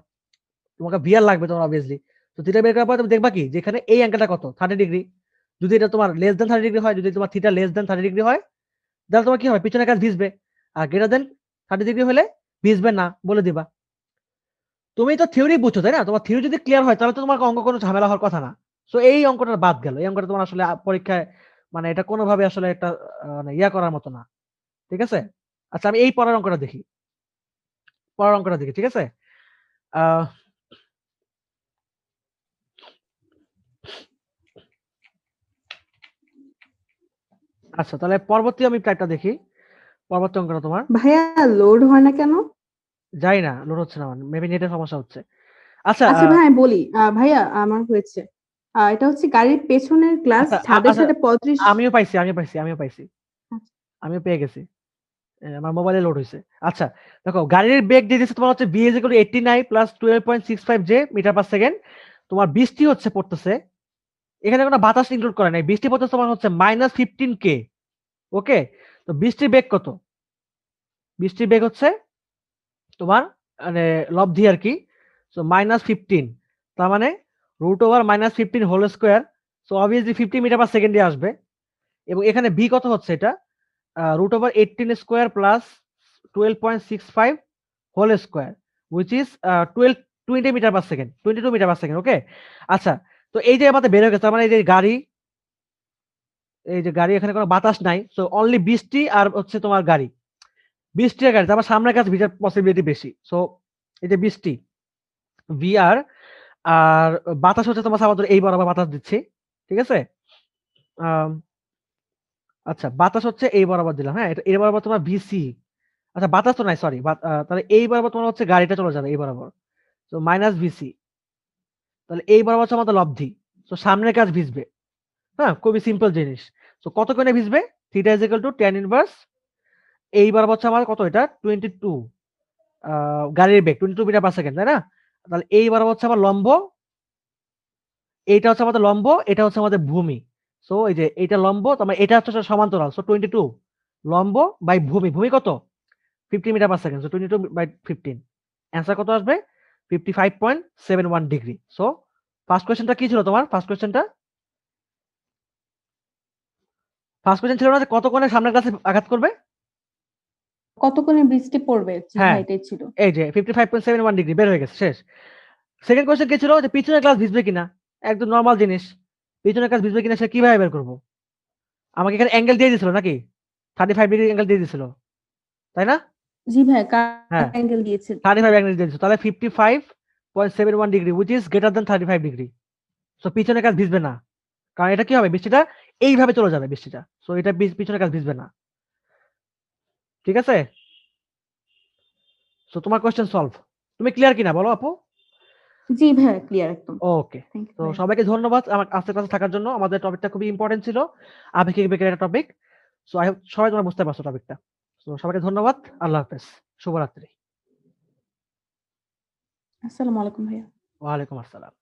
তোমাকে ভিআর লাগবে তোমার obviously। তো থিটা বের করার পর তুমি দেখবা কি যে এখানে এই অ্যাঙ্গেলটা কত? 30 ডিগ্রি। যদি এটা তোমার লেস দ্যান 30 ডিগ্রি হয়, যদি তোমার থিটা লেস দ্যান 30 ডিগ্রি হয়, তাহলে তোমার কি হবে? পিছনের কাজ ভিজবে। আর গ্রেটার দ্যান 30 ডিগ্রি হলে ভিজবে না বলে দিবা। তুমি তো থিওরি বুঝছো, তাই না? তোমার থিওরি যদি ক্লিয়ার হয় তাহলে তো তোমার অঙ্ক কোনো ঝামেলা হওয়ার কথা না। সো এই অঙ্কটা বাদ গেল। এই অঙ্কটা তোমার আসলে পরীক্ষায় মানে এটা কোনোভাবে আসলে একটা মানে ইয়া করার মতো না। ঠিক আছে? আচ্ছা আমি এই পরের অঙ্কটা দেখি। পরের অঙ্কটা দেখি, ঠিক আছে? আ আচ্ছা তাহলে পরবর্তী আমি টাইপটা দেখি। পরবর্তী অঙ্কটা তোমার। ভাইয়া লোড হয় না কেন? জানি না, লোড হচ্ছে না আমার। মেবি নেটের সমস্যা হচ্ছে। আচ্ছা আচ্ছা ভাই আমি বলি, ভাইয়া আমার হয়েছে। এটা হচ্ছে গাড়ির পেছনের গ্লাস আচ্ছা ছাদের আচ্ছা সাথে 35। আমিও পাইছি। আমিও পেয়ে গেছি। আমার মোবাইলে লোড হইছে। আচ্ছা, দেখো গাড়ির বেগ দিয়ে দিছে তোমার হচ্ছে v = 89 + 12.65 j metre per second. তোমার বৃষ্টি হচ্ছে পড়তেছে। এখানে কোনো বাতাস ইনক্লুড করে নাই। বৃষ্টি পড়তেছে তোমার হচ্ছে -15 k। ওকে? তো বৃষ্টির বেগ কত? বৃষ্টির বেগ হচ্ছে তোমার মানে লব্ধি আরকি। সো -15, তার মানে √15 whole square. So obviously 50 metre per সেকেন্ডে আসবে। এবং এখানে b কত হচ্ছে এটা? √18 square plus 12.65 whole square, which is 20 metre per second, 22 metre per second. Okay? আচ্ছা, তো এই যে আমাদের বের হয়ে গেছে, তার মানে এই যে গাড়ি এখানে কোনো বাতাস নাই। সো অনলি বৃষ্টি আর হচ্ছে তোমার গাড়ি। বৃষ্টি আর গাড়ি, তার মানে সামনের কাছে ভিজার পসিবিলিটি বেশি। সো এই যে বৃষ্টি ভিআর আর বাতাস হচ্ছে তোমার সামান্য এই বরাবর বাতাস দিচ্ছি। ঠিক আছে? আম আচ্ছা বাতাস হচ্ছে এই বরাবর দিলাম। হ্যাঁ? এটা এই বরাবর তোমার ভিসি। আচ্ছা বাতাস তো নাই, সরি। তাহলে এই বরাবর তোমার হচ্ছে গাড়িটা চলে যাবে এই বরাবর। So minus VC. তাহলে এই বরাবর হচ্ছে আমাদের লব্ধি। সো সামনের কাজ ভিজবে। হ্যাঁ? খুবই সিম্পল জিনিস। সো কত কোণে ভিজবে? Theta is equal to tan inverse এই বরাবর হচ্ছে আমার কত এটা? 22 গাড়ির বেগ 22 মিটার পার সেকেন্ড, তাই না? তাহলে এই বরাবর হচ্ছে আমার লম্ব, এইটা হচ্ছে আমাদের লম্ব, এটা হচ্ছে আমাদের ভূমি। সো এই যে এইটা লম্ব, তার মানে এটা হচ্ছে সমান্তরাল। সো 22 লম্ব বাই ভূমি। ভূমি কত? 50 metre per second. So 22/15। Answer কত আসবে? 55.71 ডিগ্রি। সো ফার্স্ট কোয়েশ্চেনটা কি ছিল তোমার? ফার্স্ট কোয়েশ্চেনটা ছিল না যে কত কোণে সামনের গ্লাসে আঘাত করবে? কতক্ষণে বৃষ্টি পড়বে? জি হ্যাঁ, ভাই এটাই ছিল। এই যে 55.71 ডিগ্রি বের হয়ে গেছে, শেষ। সেকেন্ড কোয়েশ্চেন কি ছিল? যে পিছনের গ্লাস ভিজবে কিনা? একদম নরমাল জিনিস। পিছনের গ্লাস ভিজবে কিনা সেটা কিভাবে বের করব? আমাকে এখানে অ্যাঙ্গেল দিয়ে দিছিল নাকি? 35 ডিগ্রি অ্যাঙ্গেল দিয়ে দিছিল। তাই না? জি ভাই হ্যাঁ, কাট অ্যাঙ্গেল দিয়েছে। 35 অ্যাঙ্গেল দিয়ে দিছিল। তাহলে 55.71 degree which is greater than 35 degree. So পিছনের কাজ ভিজবে না। কারণ এটা কি হবে? বৃষ্টিটা এইভাবে চলে যাবে বৃষ্টিটা। সো এটা পিছনের কাজ ভিজবে না। ঠিক আছে? সো তোমার কোয়েশ্চেন সলভ। তুমি ক্লিয়ার কিনা বলো আপু? জি ভাই ক্লিয়ার একদম। ওকে। থ্যাংক ইউ তো ভাই। সবাইকে ধন্যবাদ আমার আজকের ক্লাসে থাকার জন্য। আমাদের টপিকটা খুবই ইম্পোর্টেন্ট ছিল। আপেক্ষিক বেগের একটা টপিক। সো আই হোপ সবাই তোমরা বুঝতে পারছো টপিকটা। সো সবাইকে ধন্যবাদ। আল্লাহ হাফেজ। শুভরাত্রি। আসসালামু আলাইকুম ভাইয়া। ওয়ালাইকুম আসসালাম।